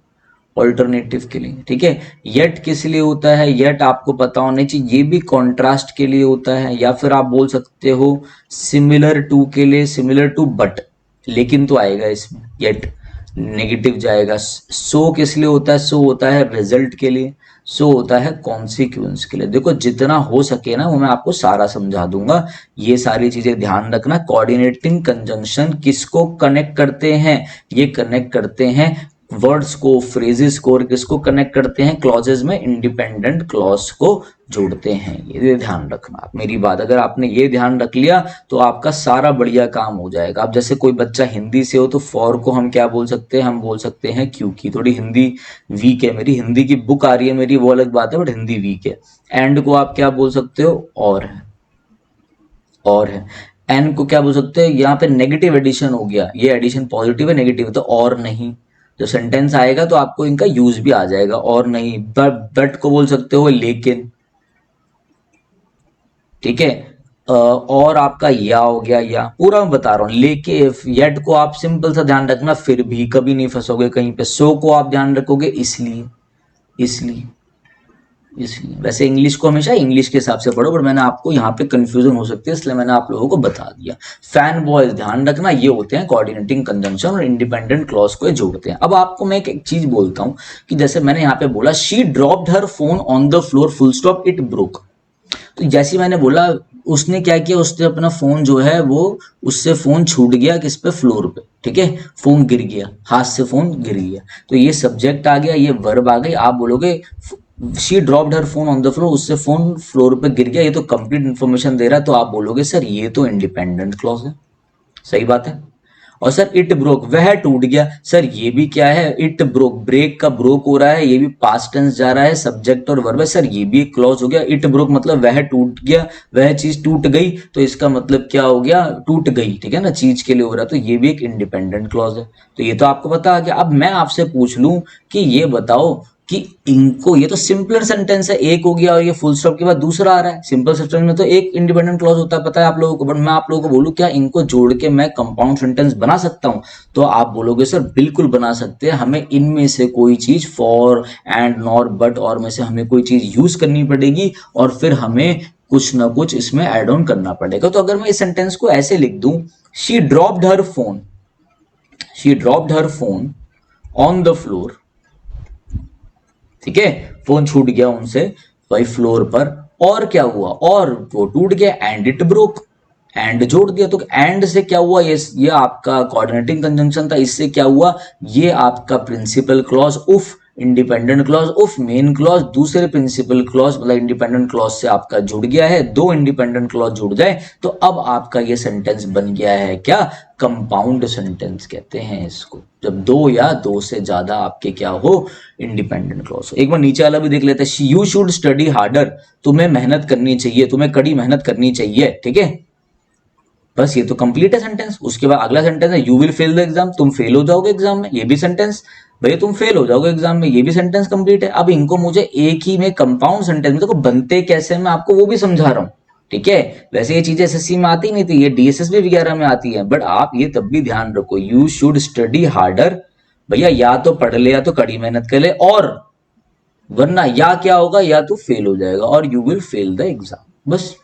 ऑल्टरनेटिव के लिए। ठीक है, येट किस लिए होता है, येट आपको पता होना चाहिए, ये भी कॉन्ट्रास्ट के लिए होता है। या फिर आप बोल सकते हो सिमिलर टू के लिए, सिमिलर टू बट, लेकिन तो आएगा इसमें येट, नेगेटिव जाएगा। सो किस लिए होता है, सो होता है रिजल्ट के लिए, सो होता है कॉन्सिक्वेंस के लिए। देखो जितना हो सके ना वो मैं आपको सारा समझा दूंगा, ये सारी चीजें ध्यान रखना। कोऑर्डिनेटिंग कंजंक्शन किसको कनेक्ट करते हैं, ये कनेक्ट करते हैं वर्ड्स को, फ्रेजेस को, और किसको कनेक्ट करते हैं, क्लॉजेस में इंडिपेंडेंट क्लॉज को जोड़ते हैं। ये ध्यान रखना आप मेरी बात, अगर आपने ये ध्यान रख लिया तो आपका सारा बढ़िया काम हो जाएगा। अब जैसे कोई बच्चा हिंदी से हो तो फॉर को हम क्या बोल सकते हैं, हम बोल सकते हैं क्योंकि, थोड़ी हिंदी वीक है मेरी, हिंदी की बुक आ रही है मेरी वो अलग बात है, बट हिंदी वीक है। एंड को आप क्या बोल सकते हो, और है। और है। एन को क्या बोल सकते हैं, यहाँ पे नेगेटिव एडिशन हो गया, ये एडिशन पॉजिटिव है नेगेटिव है तो और नहीं। जो सेंटेंस आएगा तो आपको इनका यूज भी आ जाएगा, और नहीं। बट को बोल सकते हो लेकिन, ठीक है। और आपका या हो गया, या पूरा मैं बता रहा हूँ। लेके येट को आप सिंपल सा ध्यान रखना, फिर भी कभी नहीं फंसोगे कहीं पे। सो को आप ध्यान रखोगे इसलिए, इसलिए इसलिए। वैसे इंग्लिश को हमेशा इंग्लिश के हिसाब से पढ़ो, बट मैंने आपको यहाँ पे कंफ्यूजन हो सकती है इसलिए मैंने आप लोगों को बता दिया। फैन बॉयज ध्यान रखना, ये होते हैं कोऑर्डिनेटिंग कंजंक्शन और इंडिपेंडेंट क्लॉज को जोड़ते हैं। अब आपको मैं एक चीज बोलता हूँ कि जैसे मैंने यहाँ पे बोला, she dropped her phone on the floor full stop it broke. तो जैसे मैंने बोला, उसने क्या किया, उसने अपना फोन जो है वो, उससे फोन छूट गया किस पे, फ्लोर पे, ठीक है। फोन गिर गया, हाथ से फोन गिर गया, तो ये सब्जेक्ट आ गया, ये वर्ब आ गई। आप बोलोगे she dropped her phone on the floor, उससे फोन फ्लोर पे गिर गया, ये तो कंप्लीट इन्फॉर्मेशन दे रहा है। तो आप बोलोगे सर ये तो इंडिपेंडेंट क्लॉज है, सही बात है। और सर इट ब्रोक, वह टूट गया, सर ये भी क्या है, इट ब्रोक, ब्रेक का ब्रोक हो रहा है, ये भी पास्ट टेंस जा रहा है, सब्जेक्ट और वर्ब है, सर ये भी एक क्लॉज हो गया। इट ब्रोक मतलब वह टूट गया, वह चीज टूट गई, तो इसका मतलब क्या हो गया, टूट गई, ठीक है ना, चीज के लिए हो रहा है, तो ये भी एक इंडिपेंडेंट क्लॉज है। तो ये तो आपको पता आ गया। अब मैं आपसे पूछ लूं कि ये बताओ कि इनको, ये तो सिंपलर सेंटेंस है, एक हो गया और ये फुल स्टॉप के बाद दूसरा आ रहा है। सिंपल सेंटेंस में तो एक इंडिपेंडेंट क्लॉज होता है, पता है आप लोगों को, बट मैं आप लोगों को बोलूं क्या इनको जोड़ के मैं कंपाउंड सेंटेंस बना सकता हूं? तो आप बोलोगे सर बिल्कुल बना सकते हैं, हमें इनमें से कोई चीज, फॉर एंड नॉर बट और में से हमें कोई चीज यूज करनी पड़ेगी, और फिर हमें कुछ ना कुछ इसमें एड ऑन करना पड़ेगा। तो अगर मैं इस सेंटेंस को ऐसे लिख दूं, she dropped her phone, she dropped her phone on the floor, ठीक है, फोन छूट गया उनसे भाई फ्लोर पर, और क्या हुआ, और वो टूट गया, एंड इट ब्रोक, एंड जोड़ दिया। तो एंड से क्या हुआ, ये आपका कोऑर्डिनेटिंग कंजंक्शन था, इससे क्या हुआ, ये आपका प्रिंसिपल क्लॉज उफ, इंडिपेंडेंट क्लॉज उफ, मेन क्लॉज दूसरे प्रिंसिपल क्लॉज मतलब इंडिपेंडेंट क्लॉज से आपका जुड़ गया है। दो इंडिपेंडेंट क्लॉज जुड़ जाए तो अब आपका ये सेंटेंस बन गया है क्या, कंपाउंड सेंटेंस कहते हैं इसको, जब दो या दो से ज्यादा आपके क्या हो, इंडिपेंडेंट क्लॉज हो। एक बार नीचे वाला भी देख लेते हैं, यू शुड स्टडी हार्डर, तुम्हें मेहनत करनी चाहिए, तुम्हें कड़ी मेहनत करनी चाहिए, ठीक है। बस ये तो कंप्लीट है सेंटेंस। उसके बाद अगला सेंटेंस है, you will fail the exam, तुम फेल हो जाओगे एग्जाम में, ये भी सेंटेंस, भैया तुम फेल हो जाओगे एग्जाम में, ये भी सेंटेंस कंप्लीट है। अब इनको मुझे एक ही में कंपाउंड सेंटेंस में, देखो बनते कैसे मैं आपको वो भी समझा रहा हूँ, ठीक है। वैसे ये चीजें एसएससी में आती नहीं थी, ये डीएसएस भी वगैरह में आती है, बट आप ये तब भी ध्यान रखो, यू शुड स्टडी हार्डर, भैया या तो पढ़ ले या तो कड़ी मेहनत कर ले, और वरना या क्या होगा, या तो फेल हो जाएगा, और you will fail the exam, बस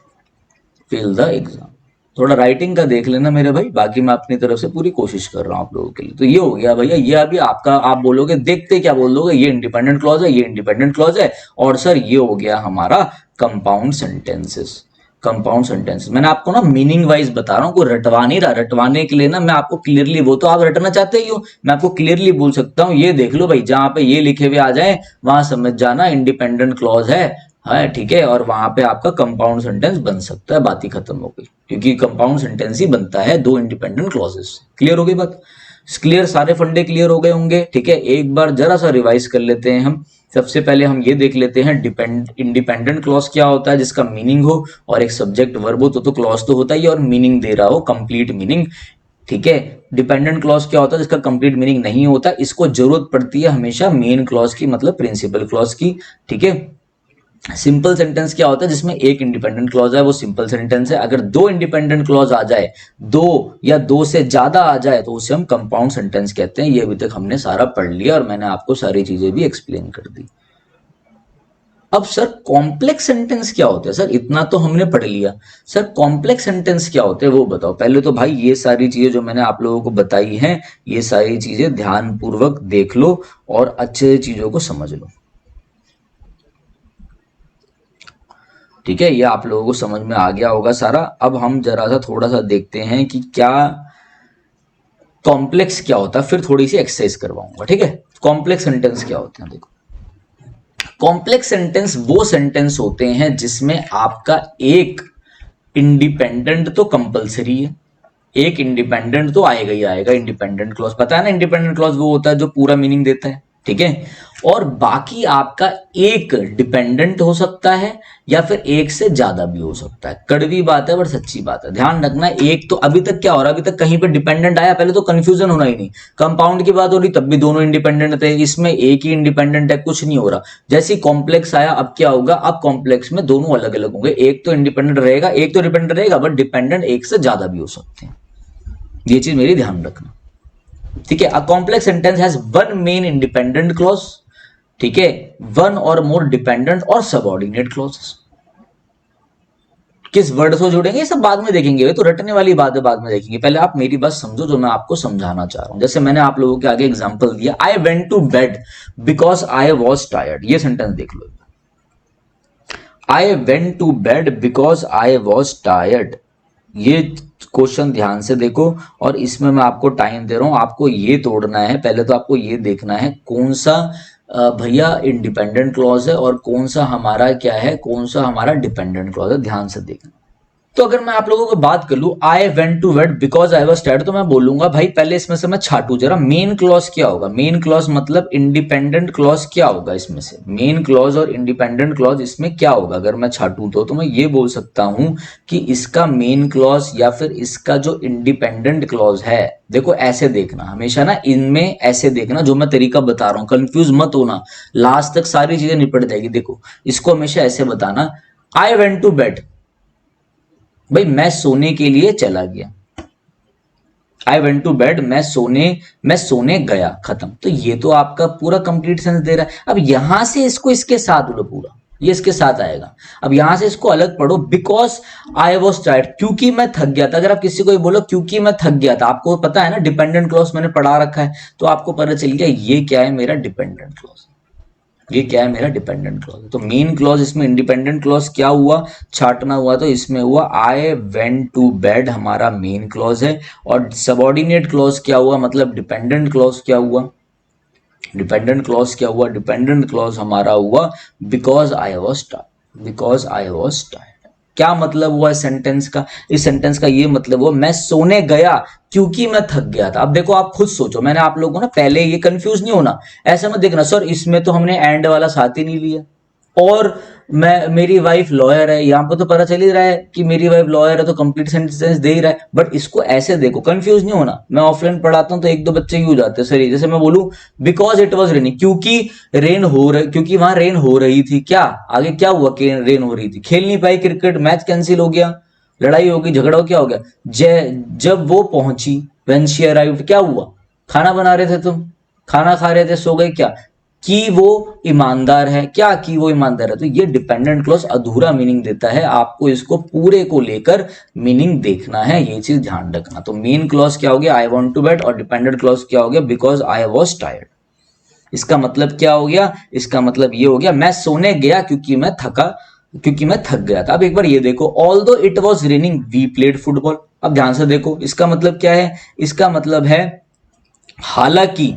फेल द एग्जाम। थोड़ा राइटिंग का देख लेना मेरे भाई, बाकी मैं अपनी तरफ से पूरी कोशिश कर रहा हूँ आप लोगों के लिए। तो ये हो गया भैया, ये अभी आपका, आप बोलोगे देखते क्या बोल दोगे, ये इंडिपेंडेंट क्लॉज है, ये इंडिपेंडेंट क्लॉज है, और सर ये हो गया हमारा कंपाउंड सेंटेंसेस। कंपाउंड सेंटेंस मैंने आपको ना मीनिंग वाइज बता रहा हूँ, कोई रटवा नहीं रहा, रटवाने के लिए ना मैं आपको क्लियरली, वो तो आप रटना चाहते ही हो, मैं आपको क्लियरली बोल सकता हूँ, ये देख लो भाई, जहां पे ये लिखे हुए आ जाए वहां समझ जाना इंडिपेंडेंट क्लॉज है, ठीक है। और वहां पे आपका कंपाउंड सेंटेंस बन सकता है, बात ही खत्म हो गई, क्योंकि कंपाउंड सेंटेंस ही बनता है दो इंडिपेंडेंट क्लॉजेस। क्लियर हो गई बात, क्लियर, सारे फंडे क्लियर हो गए होंगे, ठीक है। एक बार जरा सा रिवाइज कर लेते हैं हम। सबसे पहले हम ये देख लेते हैं इंडिपेंडेंट क्लॉज क्या होता है, जिसका मीनिंग हो और एक सब्जेक्ट वर्ब हो, तो क्लॉज तो होता ही है, और मीनिंग दे रहा हो, कंप्लीट मीनिंग, ठीक है। डिपेंडेंट क्लॉज क्या होता है, जिसका कंप्लीट मीनिंग नहीं होता, इसको जरूरत पड़ती है हमेशा मेन क्लॉज की, मतलब प्रिंसिपल क्लॉज की, ठीक है। सिंपल सेंटेंस क्या होता है, जिसमें एक इंडिपेंडेंट क्लॉज है, वो सिंपल सेंटेंस है। अगर दो इंडिपेंडेंट क्लॉज आ जाए, दो या दो से ज्यादा आ जाए, तो उसे हम कंपाउंड सेंटेंस कहते हैं। ये अभी तक हमने सारा पढ़ लिया और मैंने आपको सारी चीजें भी एक्सप्लेन कर दी। अब सर कॉम्प्लेक्स सेंटेंस क्या होते हैं, सर इतना तो हमने पढ़ लिया, सर कॉम्प्लेक्स सेंटेंस क्या होते हैं वो बताओ। पहले तो भाई ये सारी चीजें जो मैंने आप लोगों को बताई हैं, ये सारी चीजें ध्यान पूर्वक देख लो और अच्छे से चीजों को समझ लो, ठीक है। ये आप लोगों को समझ में आ गया होगा सारा। अब हम जरा सा थोड़ा सा देखते हैं कि क्या कॉम्प्लेक्स क्या होता है, फिर थोड़ी सी एक्सरसाइज करवाऊंगा, ठीक है। कॉम्प्लेक्स सेंटेंस क्या होते हैं, देखो कॉम्प्लेक्स सेंटेंस वो सेंटेंस होते हैं जिसमें आपका एक इंडिपेंडेंट तो कंपलसरी है, एक इंडिपेंडेंट तो आएगा ही आएगा। इंडिपेंडेंट क्लॉज पता है ना, इंडिपेंडेंट क्लॉज वो होता है जो पूरा मीनिंग देता है, ठीक है। और बाकी आपका एक डिपेंडेंट हो सकता है या फिर एक से ज्यादा भी हो सकता है। कड़वी बात है पर सच्ची बात है, ध्यान रखना। एक तो अभी तक क्या हो रहा है, अभी तक कहीं पे डिपेंडेंट आया पहले तो कंफ्यूजन होना ही नहीं। कंपाउंड की बात हो रही तब भी दोनों इंडिपेंडेंट थे, इसमें एक ही इंडिपेंडेंट है, कुछ नहीं हो रहा। जैसे कॉम्प्लेक्स आया अब क्या होगा, अब कॉम्प्लेक्स में दोनों अलग अलग होंगे, एक तो इंडिपेंडेंट रहेगा एक तो डिपेंडेंट रहेगा, बट डिपेंडेंट एक से ज्यादा भी हो सकते हैं। ये चीज मेरी ध्यान रखना, ठीक है। A complex sentence has one main independent clause, ठीक है, वन और मोर डिपेंडेंट और सबऑर्डिनेट क्लॉजेस। किस वर्ड से जुड़ेंगे ये सब बाद में देखेंगे, तो रटने वाली बात है बाद में देखेंगे। पहले आप मेरी बात समझो जो मैं आपको समझाना चाह रहा हूं। जैसे मैंने आप लोगों के आगे एग्जांपल दिया, I went to bed because I was tired. ये सेंटेंस देख लो, I went to bed because I was tired. ये क्वेश्चन ध्यान से देखो, और इसमें मैं आपको टाइम दे रहा हूं, आपको ये तोड़ना है। पहले तो आपको ये देखना है कौन सा भैया इंडिपेंडेंट क्लॉज है और कौन सा हमारा क्या है, कौन सा हमारा डिपेंडेंट क्लॉज है, ध्यान से देखना। तो अगर मैं आप लोगों को बात कर लूं, I went to bed because I was tired, तो मैं बोलूंगा भाई पहले इसमें से मैं छाटू जरा, मेन क्लॉज क्या होगा। मेन क्लॉज मतलब इंडिपेंडेंट क्लॉज क्या होगा इसमें से, मेन क्लॉज और इंडिपेंडेंट क्लॉज इसमें क्या होगा। अगर मैं छाटू तो मैं ये बोल सकता हूं कि इसका मेन क्लॉज या फिर इसका जो इंडिपेंडेंट क्लॉज है, देखो ऐसे देखना हमेशा ना, इनमें ऐसे देखना जो मैं तरीका बता रहा हूं, कंफ्यूज मत होना, लास्ट तक सारी चीजें निपट जाएगी। देखो इसको हमेशा ऐसे बताना, आई वेंट टू बेड, भाई मैं सोने के लिए चला गया। आई वेंट टू बेड, मैं सोने गया, खत्म। तो ये तो आपका पूरा कंप्लीट सेंस दे रहा है। अब यहां से इसको इसके साथ उड़ो पूरा, ये इसके साथ आएगा। अब यहां से इसको अलग पढ़ो, बिकॉज आई वॉज टायर्ड, क्योंकि मैं थक गया था। अगर आप किसी को ये बोलो क्योंकि मैं थक गया था, आपको पता है ना डिपेंडेंट क्लॉज मैंने पढ़ा रखा है, तो आपको पता चल गया ये क्या है, मेरा डिपेंडेंट क्लॉज, ये क्या है, मेरा डिपेंडेंट क्लॉज। तो मेन क्लॉज इसमें इंडिपेंडेंट क्लॉज क्या हुआ, छाटना हुआ, तो इसमें हुआ आई वेंट टू बेड हमारा मेन क्लॉज है, और सबऑर्डिनेट क्लॉज क्या हुआ, मतलब डिपेंडेंट क्लॉज क्या हुआ, डिपेंडेंट क्लॉज क्या हुआ, डिपेंडेंट क्लॉज हमारा हुआ because I was tired, because I was tired. क्या मतलब हुआ इस सेंटेंस का, इस सेंटेंस का ये मतलब हुआ मैं सोने गया क्योंकि मैं थक गया था। अब देखो आप खुद सोचो, मैंने आप लोगों को ना पहले, ये कंफ्यूज नहीं होना, ऐसा मत देखना सर इसमें तो हमने एंड वाला साथ ही नहीं लिया, और मैं मेरी वाइफ लॉयर है, यहां पर तो पता चल ही रहा है कि मेरी वाइफ लॉयर है, तो कंप्लीट सेंटेंस दे ही रहा है। बट इसको ऐसे देखो, कंफ्यूज नहीं होना। मैं ऑफलाइन पढ़ाता हूं तो एक दो बच्चे क्यों जाते हैं, सर जैसे मैं बोलूं बिकॉज इट वॉज रेनिंग, क्योंकि रेन हो रही, क्योंकि वहां रेन हो रही थी, क्या आगे क्या हुआ कि रेन हो रही थी, खेल नहीं पाई क्रिकेट, मैच कैंसिल हो गया, लड़ाई हो गई, झगड़ा क्या हो गया। जब वो पहुंची, व्हेन शी अराइव्ड, क्या हुआ, खाना बना रहे थे तुम, खाना खा रहे थे, सो गए, क्या कि वो ईमानदार है, क्या कि वो ईमानदार है। तो ये डिपेंडेंट क्लॉज अधूरा मीनिंग देता है, आपको इसको पूरे को लेकर मीनिंग देखना है, ये चीज ध्यान रखना। तो मेन क्लॉज क्या हो गया, आई वांट टू बेड, और डिपेंडेंट क्लॉज क्या हो गया, बिकॉज आई वाज टायर्ड। इसका मतलब क्या हो गया, इसका मतलब ये हो गया मैं सोने गया क्योंकि मैं थक गया था। अब एक बार ये देखो, although it was raining we played football. अब ध्यान से देखो इसका मतलब क्या है, इसका मतलब है हालांकि,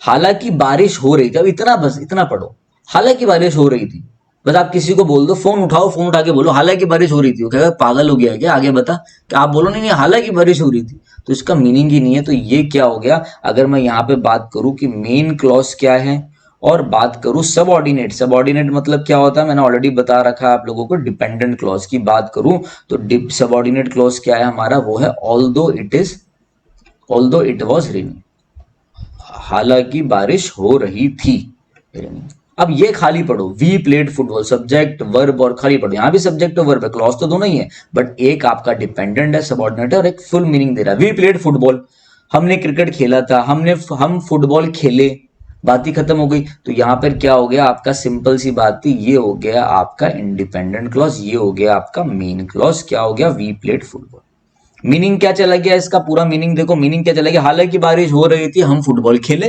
हालांकि बारिश हो रही थी। अब इतना, बस इतना पढ़ो, हालांकि बारिश हो रही थी। बस आप किसी को बोल दो, फोन उठाओ, फोन उठा के बोलो हालांकि बारिश हो रही थी, वो कहेगा पागल हो गया क्या, आगे बता। कि आप बोलो नहीं नहीं हालांकि बारिश हो रही थी, तो इसका मीनिंग ही नहीं है। तो ये क्या हो गया, अगर मैं यहाँ पे बात करूं कि मेन क्लॉज क्या है और बात करूं सबऑर्डिनेट, सबऑर्डिनेट मतलब क्या होता है, मैंने ऑलरेडी बता रखा है आप लोगों को। डिपेंडेंट क्लॉज की बात करूं तो सबऑर्डिनेट क्लॉज क्या है हमारा, वो है ऑल्दो इट वॉज रेनिंग, हालांकि बारिश हो रही थी। अब ये खाली पढ़ो, we played football, subject verb और खाली पढ़ो, यहां भी सब्जेक्ट और वर्ब है, क्लॉज तो दोनों ही है, बट एक आपका डिपेंडेंट है, सबऑर्डिनेट है, और एक फुल मीनिंग दे रहा है। वी प्लेड फुटबॉल, हमने क्रिकेट खेला था, हम फुटबॉल खेले, बात ही खत्म हो गई। तो यहां पर क्या हो गया आपका, सिंपल सी बात थी, ये हो गया आपका इंडिपेंडेंट क्लॉज, ये हो गया आपका मेन क्लॉज, क्या हो गया, वी प्लेड फुटबॉल। मीनिंग क्या चला गया इसका, पूरा मीनिंग देखो, मीनिंग क्या चला गया, हालांकि बारिश हो रही थी हम फुटबॉल खेले,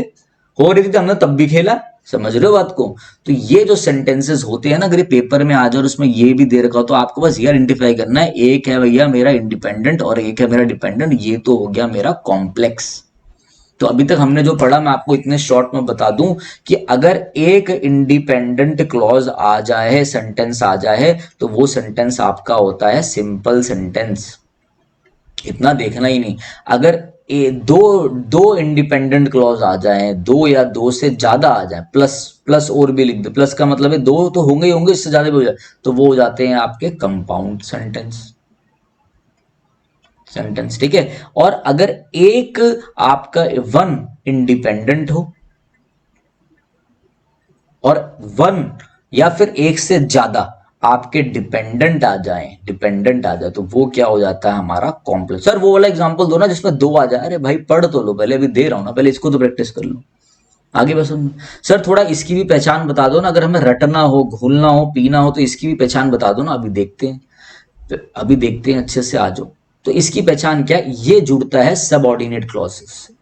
हो रही थी तो हमने तब भी खेला। समझ रहे हो बात को। तो ये जो सेंटेंसेस होते हैं ना, अगर ये पेपर में आ जाए और उसमें ये भी दे रखा हो, तो आपको बस ये आइडेंटिफाई करना है, एक है भैया मेरा इंडिपेंडेंट और एक है मेरा डिपेंडेंट, ये तो हो गया मेरा कॉम्प्लेक्स। तो अभी तक हमने जो पढ़ा, मैं आपको इतने शॉर्ट में बता दूं कि अगर एक इंडिपेंडेंट क्लॉज आ जाए, सेंटेंस आ जाए, तो वो सेंटेंस आपका होता है सिंपल सेंटेंस। इतना देखना ही नहीं। अगर दो दो इंडिपेंडेंट क्लॉज आ जाएं, दो या दो से ज्यादा आ जाएं, प्लस प्लस और भी लिख दो, प्लस का मतलब है दो तो होंगे ही होंगे, इससे ज्यादा भी हो जाए तो वो हो जाते हैं आपके कंपाउंड सेंटेंस, ठीक है। और अगर एक आपका वन इंडिपेंडेंट हो और वन या फिर एक से ज्यादा आपके डिपेंडेंट आ जाए तो वो क्या हो जाता है हमारा कॉम्प्लेक्स। सर वो वाला एग्जांपल दो ना जिसमें दो आ जाए। अरे भाई पढ़ तो लो पहले, अभी दे रहा हूं ना, पहले इसको तो प्रैक्टिस कर लो, आगे बस। सर थोड़ा इसकी भी पहचान बता दो ना, अगर हमें रटना हो, घोलना हो, पीना हो तो इसकी भी पहचान बता दो ना, अभी देखते हैं, अभी देखते हैं अच्छे से, आ जाओ। तो इसकी पहचान क्या है, ये जुड़ता है सबऑर्डिनेट क्लॉजेस से।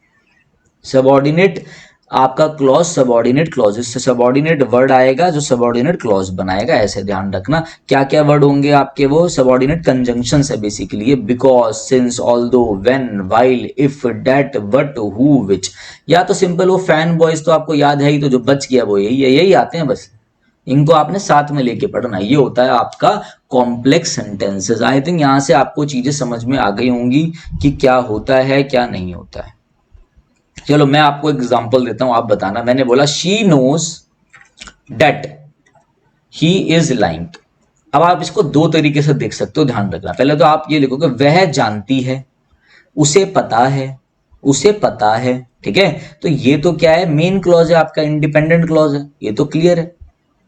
सबऑर्डिनेट आपका क्लॉज सबऑर्डिनेट क्लॉजेस से, सबऑर्डिनेट वर्ड आएगा जो सबऑर्डिनेट क्लॉज बनाएगा, ऐसे ध्यान रखना। क्या क्या वर्ड होंगे आपके, वो सबऑर्डिनेट कंजंक्शन है basically, because, since, although, when, while, if, that, but, who, which. या तो सिंपल वो फैन बॉयज तो आपको याद है ही, तो जो बच गया वो यही है, यही आते हैं बस, इनको आपने साथ में लेके पढ़ना। ये होता है आपका कॉम्प्लेक्स सेंटेंसेस। आई थिंक यहां से आपको चीजें समझ में आ गई होंगी कि क्या होता है क्या नहीं होता है। चलो मैं आपको एग्जांपल देता हूं, आप बताना। मैंने बोला she knows that he is lying. अब आप इसको दो तरीके से देख सकते हो, ध्यान रखना। पहले तो आप ये लिखोगे वह जानती है, उसे पता है, उसे पता है, ठीक है। तो ये तो क्या है, मेन क्लॉज है आपका, इंडिपेंडेंट क्लॉज है, ये तो क्लियर है,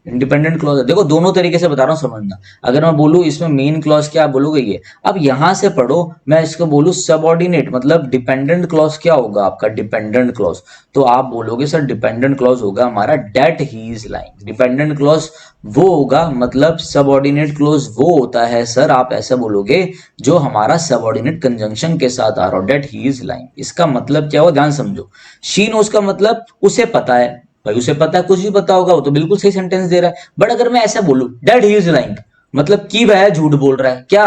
इंडिपेंडेंट क्लॉज है। देखो दोनों तरीके से बता रहा हूं, समझना। अगर मैं बोलूं इसमें मेन क्लॉज क्या, आप बोलोगे ये। अब यहां से पढ़ो, मैं इसको बोलूं सबऑर्डिनेट, मतलब डिपेंडेंट क्लॉज क्या होगा आपका, डिपेंडेंट क्लॉज। तो आप बोलोगे सर डिपेंडेंट क्लॉज होगा हमारा that he is lying. Dependent clause वो होगा, मतलब सबऑर्डिनेट क्लॉज वो होता है सर, आप ऐसा बोलोगे जो हमारा सबऑर्डिनेट कंजंक्शन के साथ आ रहा हो, डेट ही इज लाइंग। इसका मतलब क्या हो, ध्यान समझो। शी नोज का मतलब उसे पता है, भाई उसे पता है, कुछ भी पता होगा वो तो बिल्कुल सही सेंटेंस दे रहा है। बट अगर मैं ऐसा बोलूं दैट ही इज लाइंग, मतलब कि वह झूठ बोल रहा है, क्या,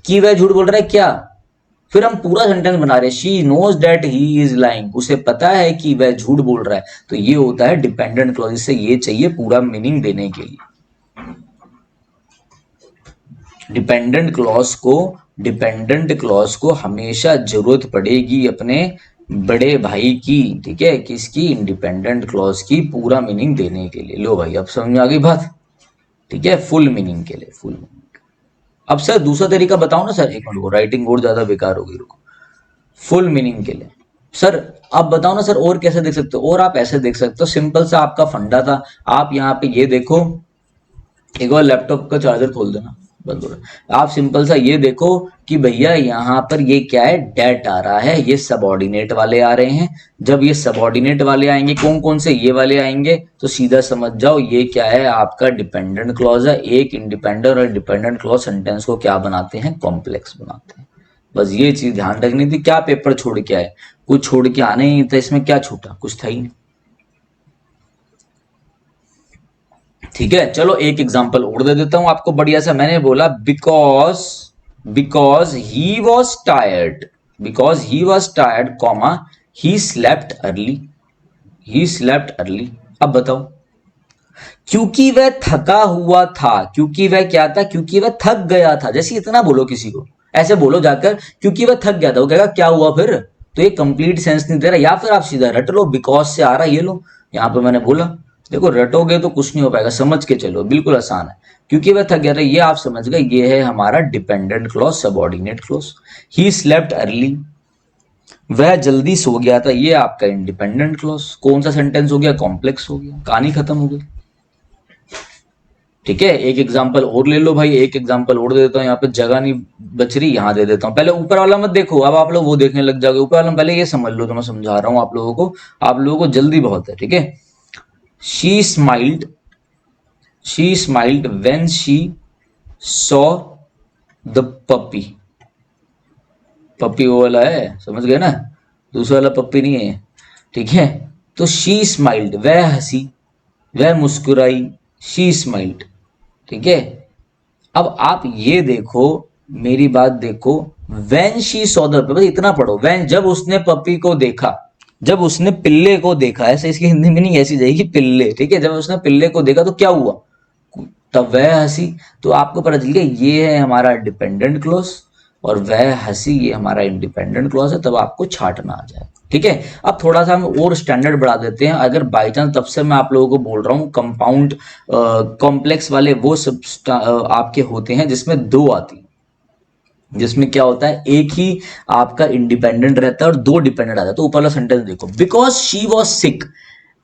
कि वह झूठ बोल रहा है क्या, फिर हम पूरा सेंटेंस बना रहे हैं, she knows that he is lying, उसे पता है कि वह झूठ बोल रहा है। तो ये होता है डिपेंडेंट क्लॉज, इससे ये चाहिए पूरा मीनिंग देने के लिए। डिपेंडेंट क्लॉज को हमेशा जरूरत पड़ेगी अपने बड़े भाई की, ठीक है, किसकी, इंडिपेंडेंट क्लॉज की, पूरा मीनिंग देने के लिए। लो भाई अब समझ में आ गई बात, ठीक है, फुल मीनिंग के लिए, फुल मीनिंग। अब सर दूसरा तरीका बताओ ना सर, एक मिनट को, राइटिंग और ज्यादा बेकार होगी, रुको। फुल मीनिंग के लिए सर आप बताओ ना सर, और कैसे देख सकते हो, और आप ऐसे देख सकते हो, सिंपल सा आपका फंडा था। आप यहाँ पे ये देखो, एक बार लैपटॉप का चार्जर खोल देना, बंद हो रहा है। आप सिंपल सा ये देखो कि भैया यहाँ पर ये क्या है, डेट आ रहा है, ये सबऑर्डिनेट वाले आ रहे हैं। जब ये सबऑर्डिनेट वाले आएंगे, कौन कौन से, ये वाले आएंगे, तो सीधा समझ जाओ ये क्या है आपका डिपेंडेंट क्लॉज है। एक इंडिपेंडेंट और डिपेंडेंट क्लॉज सेंटेंस को क्या बनाते हैं, कॉम्प्लेक्स बनाते हैं। बस ये चीज ध्यान रखनी थी। क्या पेपर छोड़ के आए, कुछ छोड़ के आने ही था, इसमें क्या छूटा, कुछ था ही नहीं, ठीक है। चलो एक एग्जांपल और दे देता हूं आपको बढ़िया सा। मैंने बोला because he was tired, comma he slept early, अब बताओ, क्योंकि वह थका हुआ था, क्योंकि वह क्या था, क्योंकि वह थक गया था। जैसे इतना बोलो किसी को, ऐसे बोलो जाकर क्योंकि वह थक गया था, वो कहेगा क्या हुआ फिर, तो ये कंप्लीट सेंस नहीं दे रहा। या फिर आप सीधा रट लो, बिकॉज से आ रहा है, ये लो, यहां पे मैंने बोला, देखो रटोगे तो कुछ नहीं हो पाएगा, समझ के चलो, बिल्कुल आसान है। क्योंकि वह थक गया था, ये आप समझ गए, ये है हमारा dependent clause, subordinate clause. He slept early, वह जल्दी सो गया था, ये आपका इंडिपेंडेंट क्लॉज। कौन सा सेंटेंस हो गया, कॉम्प्लेक्स हो गया, कहानी खत्म हो गई, ठीक है। एक एग्जांपल और ले लो भाई, एक एग्जांपल और दे देता हूँ, यहाँ पे जगह नहीं बच रही, यहां दे देता हूँ। पहले ऊपर वाला मत देखो, अब आप लोग वो देखने लग जाओगे। ऊपर वाला पहले ये समझ लो, तो मैं समझा रहा हूँ आप लोगों को, आप लोगों को जल्दी बहुत है, ठीक है। She smiled, when she saw the puppy, puppy वो वाला है, समझ गए ना, दूसरा वाला पप्पी नहीं है, ठीक है। तो शी स्माइल्ड, वह हंसी, वह मुस्कुराई, शी स्माइल्ड, ठीक है। अब आप ये देखो, मेरी बात देखो, व्हेन शी सॉ द, बस इतना पढ़ो, व्हेन, जब उसने पपी को देखा, जब उसने पिल्ले को देखा, ऐसे इसकी हिंदी मीनिंग ऐसी जाएगी, पिल्ले, ठीक है। जब उसने पिल्ले को देखा तो क्या हुआ, तब वह हंसी। तो आपको पता चल गया ये है हमारा डिपेंडेंट क्लॉज, और वह हंसी, ये हमारा इंडिपेंडेंट क्लॉज है, तब आपको छांटना आ जाएगा। ठीक है, अब थोड़ा सा हम और स्टैंडर्ड बढ़ा देते हैं। अगर बाई चांस, तब से मैं आप लोगों को बोल रहा हूँ कंपाउंड कॉम्प्लेक्स वाले वो सब आपके होते हैं जिसमें दो आती, जिसमें क्या होता है एक ही आपका इंडिपेंडेंट रहता है और दो डिपेंडेंट आता है। तो ऊपर वाला सेंटेंस देखो, because she was sick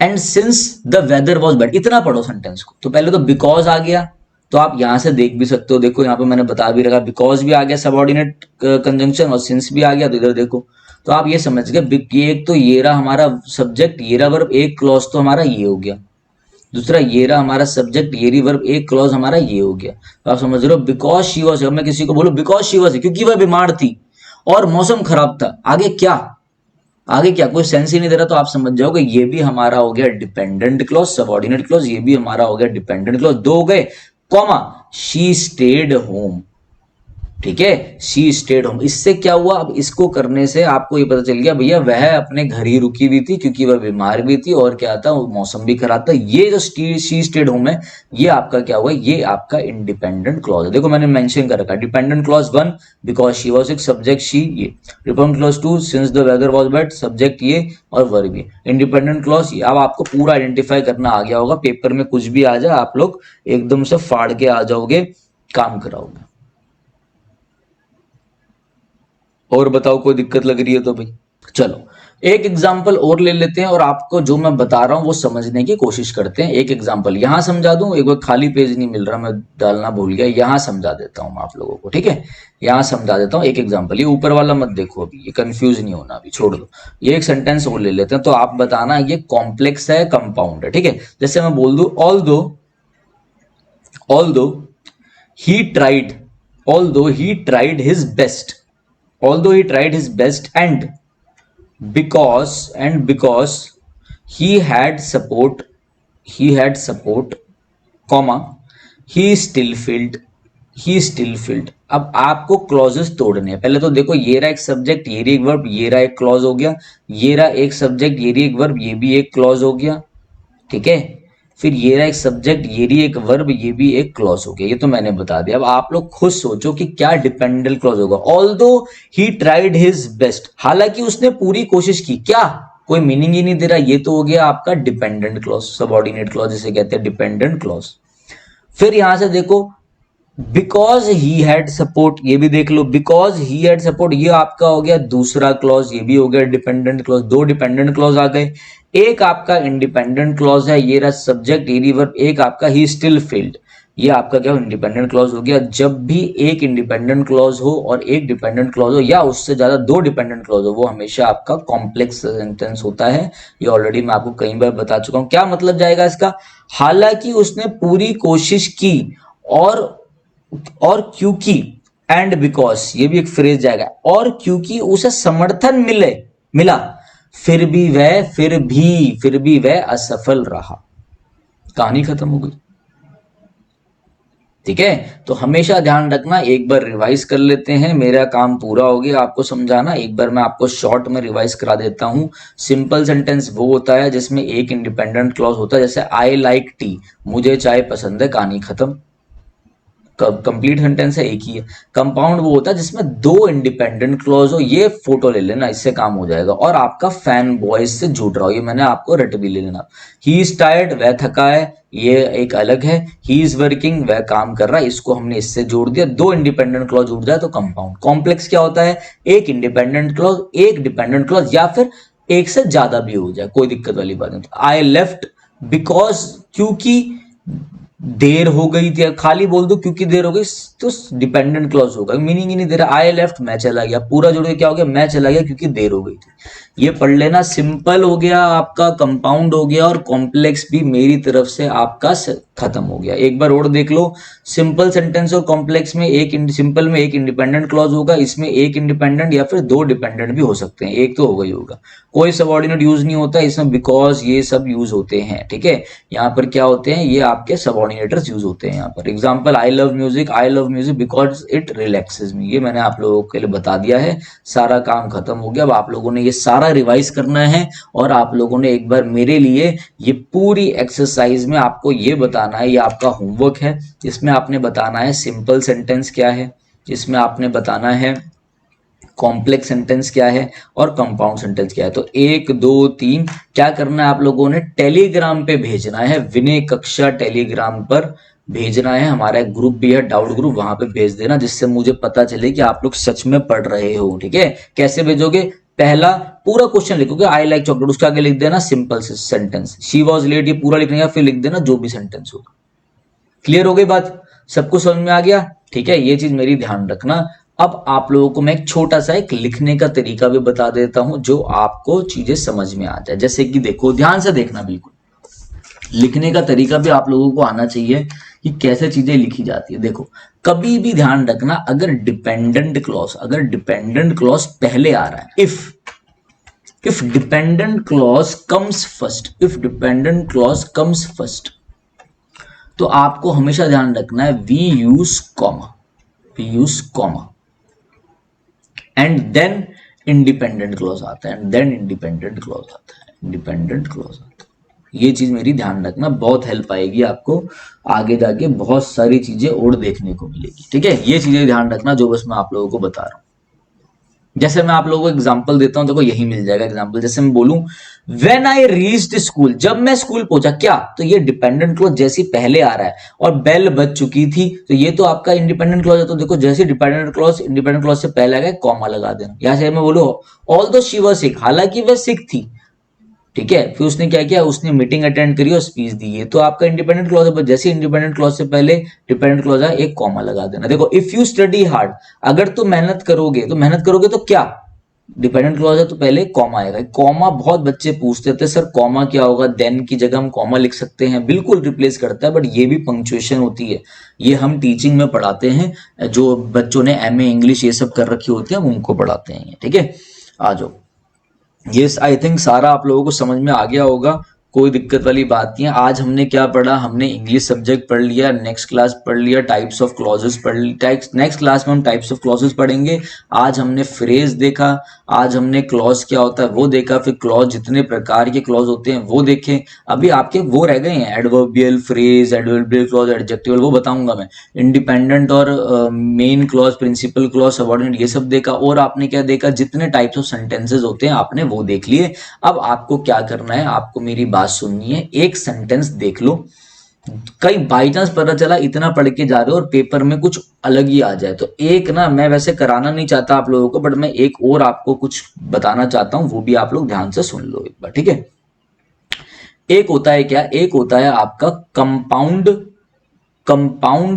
and since the weather was bad. इतना पढ़ो सेंटेंस को। तो पहले तो बिकॉज आ गया, तो आप यहां से देख भी सकते हो, देखो यहाँ पे मैंने बता भी रखा, बिकॉज भी आ गया सबऑर्डिनेट कंजंक्शन और सिंस भी आ गया। तो इधर देखो, तो आप ये समझ गए, ये एक तो ये रहा हमारा सब्जेक्ट, ये रहा वर्ब, एक क्लॉज तो हमारा ये हो गया, दूसरा ये रहा हमारा सब्जेक्ट, ये रही वर्ब, एक क्लॉज हमारा ये हो गया। तो आप समझ रहे हो, बिकॉज शी वॉज, मैं किसी को बोलूं बिकॉज शी वॉज, क्योंकि वह बीमार थी और मौसम खराब था, आगे क्या, आगे क्या, कोई सेंस ही नहीं दे रहा, तो आप समझ जाओगे ये भी हमारा हो गया डिपेंडेंट क्लॉज, सबऑर्डिनेट क्लॉज, ये भी हमारा हो गया डिपेंडेंट क्लॉज। दो हो गए, कॉमा, शी स्टेड होम। ठीक है, शी स्टेड होम। इससे क्या हुआ, अब इसको करने से आपको ये पता चल गया भैया वह अपने घर ही रुकी हुई थी क्योंकि वह बीमार भी थी और क्या था, मौसम भी खराब था। ये जो शी स्टेड होम है, ये आपका क्या हुआ, ये आपका इंडिपेंडेंट क्लॉज है। देखो मैंने मेंशन कर रखा, dependent clause 1 because she was sick, subject she, ये dependent clause 2 since the weather was bad, subject ये और वर्ब ये, इंडिपेंडेंट क्लॉज ये। अब आपको पूरा आइडेंटिफाई करना आ गया होगा, पेपर में कुछ भी आ जाए आप लोग एकदम से फाड़ के आ जाओगे, काम कराओगे। और बताओ कोई दिक्कत लग रही है तो भाई। चलो एक एग्जाम्पल और ले लेते हैं और आपको जो मैं बता रहा हूं वो समझने की कोशिश करते हैं। एक एग्जाम्पल यहां समझा दूं, एक बार खाली पेज नहीं मिल रहा, मैं डालना भूल गया, यहां समझा देता हूं मैं आप लोगों को। ठीक है, यहां समझा देता हूं एक एग्जाम्पल, ये ऊपर वाला मत देखो अभी, ये कंफ्यूज नहीं होना, अभी छोड़ दो। ये एक सेंटेंस और ले लेते हैं, तो आप बताना ये कॉम्प्लेक्स है कंपाउंड है। ठीक है, जैसे मैं बोल दूं, although he tried, although he tried his best, although he tried his best, and because he had support, comma, he still filled। अब आपको क्लॉजेस तोड़ने हैं। पहले तो देखो, ये रहा एक सब्जेक्ट, ये रही एक वर्ब, ये रहा एक क्लॉज हो गया, ये रहा एक सब्जेक्ट, ये रही एक वर्ब, ये भी एक क्लॉज हो गया। ठीक है, फिर ये रहा एक सब्जेक्ट, ये रही एक वर्ब, ये भी एक क्लॉज हो गया। ये तो मैंने बता दिया। अब आप लोग खुद सोचो कि क्या डिपेंडेंट क्लॉज होगा। Although he tried his best, हालांकि उसने पूरी कोशिश की, क्या, कोई मीनिंग ही नहीं दे रहा, ये तो हो गया आपका डिपेंडेंट क्लॉज, सबऑर्डिनेट क्लॉज जिसे कहते हैं डिपेंडेंट क्लॉज। फिर यहां से देखो, बिकॉज ही हैड सपोर्ट, ये भी देख लो, बिकॉज ही हैड सपोर्ट, ये आपका हो गया दूसरा क्लॉज, ये भी हो गया डिपेंडेंट क्लॉज। दो डिपेंडेंट क्लॉज आ गए, एक आपका इंडिपेंडेंट क्लॉज है, ये रहा सब्जेक्ट, ये वर्ब, एक आपका ही स्टिल फेल्ड, ये आपका क्या इंडिपेंडेंट क्लॉज हो गया। जब भी एक इंडिपेंडेंट क्लॉज हो और एक डिपेंडेंट क्लॉज हो या उससे ज्यादा दो डिपेंडेंट क्लॉज हो, वो हमेशा आपका कॉम्प्लेक्स सेंटेंस होता है। ये ऑलरेडी मैं आपको कई बार बता चुका हूं। क्या मतलब जाएगा इसका, हालांकि उसने पूरी कोशिश की और क्योंकि, एंड बिकॉज, ये भी एक फ्रेज जाएगा, और क्योंकि उसे समर्थन मिला, फिर भी वह असफल रहा। कहानी खत्म हो गई। ठीक है, तो हमेशा ध्यान रखना, एक बार रिवाइज कर लेते हैं, मेरा काम पूरा हो गया आपको समझाना। एक बार मैं आपको शॉर्ट में रिवाइज करा देता हूं। सिंपल सेंटेंस वो होता है जिसमें एक इंडिपेंडेंट क्लॉज होता है, जैसे आई लाइक टी, मुझे चाय पसंद है, कहानी खत्म, कंप्लीट सेंटेंस है, एक ही है। कंपाउंड वो होता है जिसमें दो इंडिपेंडेंट क्लॉज हो, ये फोटो ले लेना, इससे काम हो जाएगा। और आपका फैन बॉयज से जुड़ रहा हो, ये मैंने आपको रट भी ले लेना। ही इज टायर्ड, वह थका है, ये एक अलग है। ही इज वर्किंग, वह काम कर रहा है, इसको हमने इससे जोड़ दिया। दो इंडिपेंडेंट क्लॉज जुड़ जाए तो कंपाउंड। कॉम्प्लेक्स क्या होता है, एक इंडिपेंडेंट क्लॉज, एक डिपेंडेंट क्लॉज, या फिर एक से ज्यादा भी हो जाए, कोई दिक्कत वाली बात नहीं। आई लेफ्ट बिकॉज, क्योंकि देर हो गई थी, खाली बोल दो क्योंकि देर हो गई तो डिपेंडेंट क्लॉज होगा, मीनिंग ही नहीं दे रहा। आई लेफ्ट, मैं चला गया, पूरा जुड़ के क्या हो गया, मैं चला गया क्योंकि देर हो गई थी। ये पढ़ लेना, सिंपल हो गया आपका, कंपाउंड हो गया, और कॉम्प्लेक्स भी मेरी तरफ से आपका खत्म हो गया। एक बार और देख लो, सिंपल सेंटेंस और कॉम्प्लेक्स में सिंपल में एक इंडिपेंडेंट क्लॉज होगा, इसमें एक इंडिपेंडेंट या फिर दो डिपेंडेंट भी हो सकते हैं, एक तो होगा ही होगा। कोई सबऑर्डिनेट यूज नहीं होता इसमें, बिकॉज ये सब यूज होते हैं। ठीक है, यहाँ पर क्या होते हैं, ये आपके सबऑर्डिनेटर्स यूज होते हैं। यहाँ पर example, I love music because it relaxes me, ये मैंने आप लोगों के लिए बता दिया है। सारा काम खत्म हो गया। अब आप लोगों ने ये सारा रिवाइज करना है और आप लोगों ने एक बार मेरे लिए ये पूरी एक्सरसाइज में आपको ये बताना है, ये आपका होमवर्क है। इसमें आपने बताना है सिंपल सेंटेंस क्या है, इसमें आपने बताना है कॉम्प्लेक्स सेंटेंस क्या है और कंपाउंड सेंटेंस क्या है। तो 1 2 3 क्या करना है आप लोगों ने, टेलीग्राम पे भेजना है, विनय कक्षा टेलीग्राम पर भेजना है। हमारा एक ग्रुप भी है, डाउट ग्रुप, वहां पे भेज देना, जिससे मुझे पता चले कि आप लोग सच में पढ़ रहे हो। ठीक है, कैसे भेजोगे, पहला पूरा क्वेश्चन लिखोगे, आई लाइक चॉकलेट, उसके आगे लिख देना simple sentence, she was late, ये पूरा लिखने का, फिर लिख देना जो भी सेंटेंस होगा। क्लियर हो गई बात, सबको समझ में आ गया। ठीक है, ये चीज मेरी ध्यान रखना। अब आप लोगों को मैं एक छोटा सा एक लिखने का तरीका भी बता देता हूं जो आपको चीजें समझ में आ जाए। जैसे कि देखो, ध्यान से देखना, बिल्कुल लिखने का तरीका भी आप लोगों को आना चाहिए कि कैसे चीजें लिखी जाती है। देखो, कभी भी ध्यान रखना, अगर डिपेंडेंट क्लॉज पहले आ रहा है, if dependent clause comes first, तो आपको हमेशा ध्यान रखना है we use comma and then independent clause आता है, इंडिपेंडेंट क्लॉज आता है। ये चीज मेरी ध्यान रखना, बहुत हेल्प आएगी आपको, आगे जाके बहुत सारी चीजें और देखने को मिलेगी। ठीक है, ये चीजें ध्यान रखना जो बस मैं आप लोगों को बता रहा हूं। जैसे मैं आप लोगों को एग्जांपल देता हूं, देखो यही मिल जाएगा एग्जांपल। जैसे मैं बोलूं व्हेन आई रीच्ड स्कूल, जब मैं स्कूल पहुंचा, क्या, तो ये डिपेंडेंट क्लॉज जैसी पहले आ रहा है, और बेल बज चुकी थी, तो ये तो आपका इंडिपेंडेंट क्लॉज है। तो देखो जैसे डिपेंडेंट क्लॉज से पहले आ गया, कॉमा लगा देना। यहां से मैं बोलूं ऑल्दो शी वाज सिक, हालांकि वह सिक थी। ठीक है, फिर उसने क्या किया, उसने मीटिंग अटेंड करी और स्पीच दी है, तो आपका इंडिपेंडेंट क्लॉज है। जैसे इंडिपेंडेंट क्लॉज से पहले डिपेंडेंट क्लॉज है, एक कॉमा लगा देना। देखो इफ यू स्टडी हार्ड, अगर तुम मेहनत करोगे तो क्या, डिपेंडेंट क्लॉज है तो पहले कॉमा आएगा। कॉमा बहुत बच्चे पूछते थे सर कॉमा क्या होगा, देन की जगह हम कॉमा लिख सकते हैं, बिल्कुल रिप्लेस करता है, बट ये भी पंक्चुएशन होती है। ये हम टीचिंग में पढ़ाते हैं, जो बच्चों ने एमए इंग्लिश ये सब कर रखी होती है, हम उनको पढ़ाते हैं। ठीक है, आ जाओ। यस, आई थिंक सारा आप लोगों को समझ में आ गया होगा, कोई दिक्कत वाली बात नहीं है। आज हमने क्या पढ़ा, हमने इंग्लिश सब्जेक्ट पढ़ लिया, नेक्स्ट क्लास पढ़ लिया, टाइप्स ऑफ क्लॉजेस पढ़ ली, नेक्स्ट क्लास में हम टाइप्स ऑफ क्लॉजेस पढ़ेंगे। आज हमने फ्रेज देखा, आज हमने क्लॉज क्या होता है वो देखा, फिर क्लॉज जितने प्रकार के क्लॉज होते हैं वो देखें। अभी आपके वो रह गए हैं, adverbial phrase, adverbial clause, adjectival, वो बताऊंगा मैं। इंडिपेंडेंट और main clause, principal clause, subordinate, ये सब देखा। और आपने क्या देखा, जितने टाइप्स ऑफ सेंटेंसेस होते हैं आपने वो देख लिए। अब आपको क्या करना है, आपको मेरी बात सुननी है, एक सेंटेंस देख लो। कई बाई चांस पता चला इतना पढ़ के जा रहे हो और पेपर में कुछ अलग ही आ जाए, तो एक ना, मैं वैसे कराना नहीं चाहता आप लोगों को, बट मैं एक और आपको कुछ बताना चाहता हूं, वो भी आप लोग ध्यान से सुन लो एक बार। ठीक है, एक होता है क्या, एक होता है आपका कंपाउंड,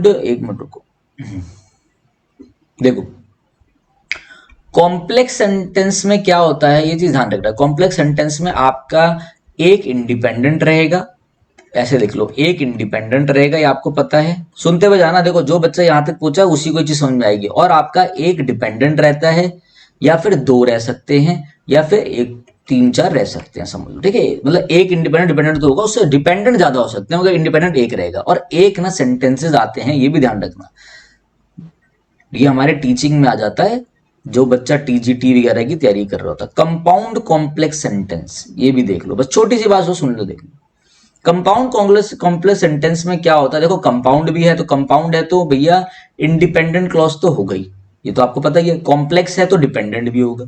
एक मिनट रुको, देखो कॉम्प्लेक्स सेंटेंस में क्या होता है, ये चीज ध्यान रखना। कॉम्प्लेक्स सेंटेंस में आपका एक इंडिपेंडेंट रहेगा, ऐसे देख लो, एक इंडिपेंडेंट रहेगा, ये आपको पता है, सुनते हुए जाना। देखो जो बच्चा यहां तक पहुंचा उसी को चीज समझ में आएगी। और आपका एक डिपेंडेंट रहता है, या फिर दो रह सकते हैं, या फिर एक 3 4 रह सकते हैं, समझ लो। ठीक है, मतलब एक इंडिपेंडेंट डिपेंडेंट तो होगा, उससे डिपेंडेंट ज्यादा हो सकते हैं, मगर इंडिपेंडेंट एक रहेगा। और एक ना सेंटेंसेस आते हैं, ये भी ध्यान रखना, ये हमारे टीचिंग में आ जाता है, जो बच्चा टीजीटी वगैरह की तैयारी कर रहा होता है। कंपाउंड कॉम्प्लेक्स सेंटेंस, ये भी देख लो, बस छोटी सी बात हो, सुन लो, देख लो। कंपाउंड कॉम्प्लेक्स सेंटेंस में क्या होता है, देखो कंपाउंड भी है, तो कंपाउंड है तो भैया इंडिपेंडेंट क्लॉज तो हो गई, ये तो आपको पता ही है। कॉम्प्लेक्स है तो डिपेंडेंट भी होगा,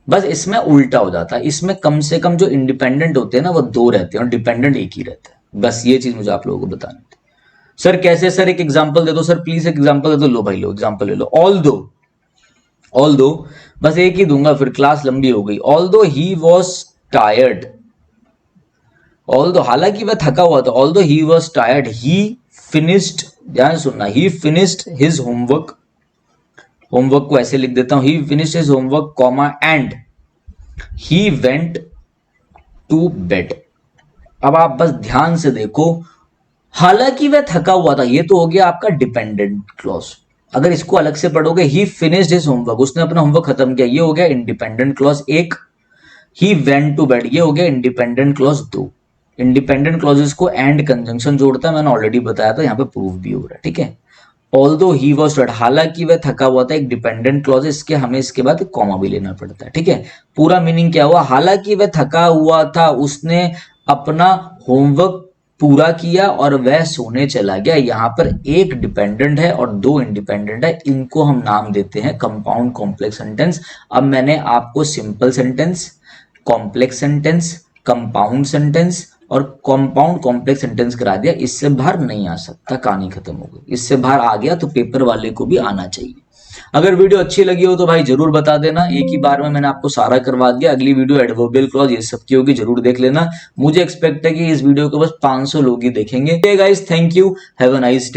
बस इसमें उल्टा हो जाता है। इसमें कम से कम जो इंडिपेंडेंट होते हैं ना वो दो रहते हैं और डिपेंडेंट एक ही रहता है। बस ये चीज मुझे आप लोगों को बतानी थी। सर कैसे, सर एक एग्जांपल दे दो सर, प्लीज एक एग्जांपल दे दो। लो भाई लो, एग्जांपल ले लो। ऑल दो, बस एक ही दूंगा, फिर क्लास लंबी हो गई। Although he was tired, although हालांकि वह थका हुआ था, although he was tired, he finished, ध्यान सुनना, he finished his homework, homework को ऐसे लिख देता हूं, he finished his homework comma and he went to bed. अब आप बस ध्यान से देखो, हालांकि वह थका हुआ था, ये तो हो गया आपका डिपेंडेंट क्लॉज। अगर इसको अलग से पढ़ोगे, ही फिनिश्ड हिज होमवर्क, उसने अपना होमवर्क खत्म किया, ये हो गया इंडिपेंडेंट क्लॉज एक। ही वेंट टू बेड, ये हो गया इंडिपेंडेंट क्लॉज 2। इंडिपेंडेंट क्लॉजेस को एंड कंजंक्शन जोड़ता है, मैंने ऑलरेडी बताया था, यहाँ पे प्रूफ भी हो रहा है। ठीक है, ऑल्दो ही वॉज टायर्ड, हालांकि वह थका हुआ था, एक डिपेंडेंट क्लॉज, इसके हमें इसके बाद कॉमा भी लेना पड़ता है। ठीक है, पूरा मीनिंग क्या हुआ, हालांकि वह थका हुआ था, उसने अपना होमवर्क पूरा किया और वह सोने चला गया। यहाँ पर एक डिपेंडेंट है और दो इंडिपेंडेंट है, इनको हम नाम देते हैं कंपाउंड कॉम्प्लेक्स सेंटेंस। अब मैंने आपको simple sentence, complex sentence, compound sentence और कंपाउंड कॉम्प्लेक्स सेंटेंस करा दिया। इससे बाहर नहीं आ सकता, कहानी खत्म हो गई। इससे बाहर आ गया तो पेपर वाले को भी आना चाहिए। अगर वीडियो अच्छी लगी हो तो भाई जरूर बता देना। एक ही बार में मैंने आपको सारा करवा दिया। अगली वीडियो एडवर्बियल क्लॉज ये सब की होगी, जरूर देख लेना। मुझे एक्सपेक्ट है कि इस वीडियो को बस 500 लोग ही देखेंगे। Guys, thank you, have a nice day.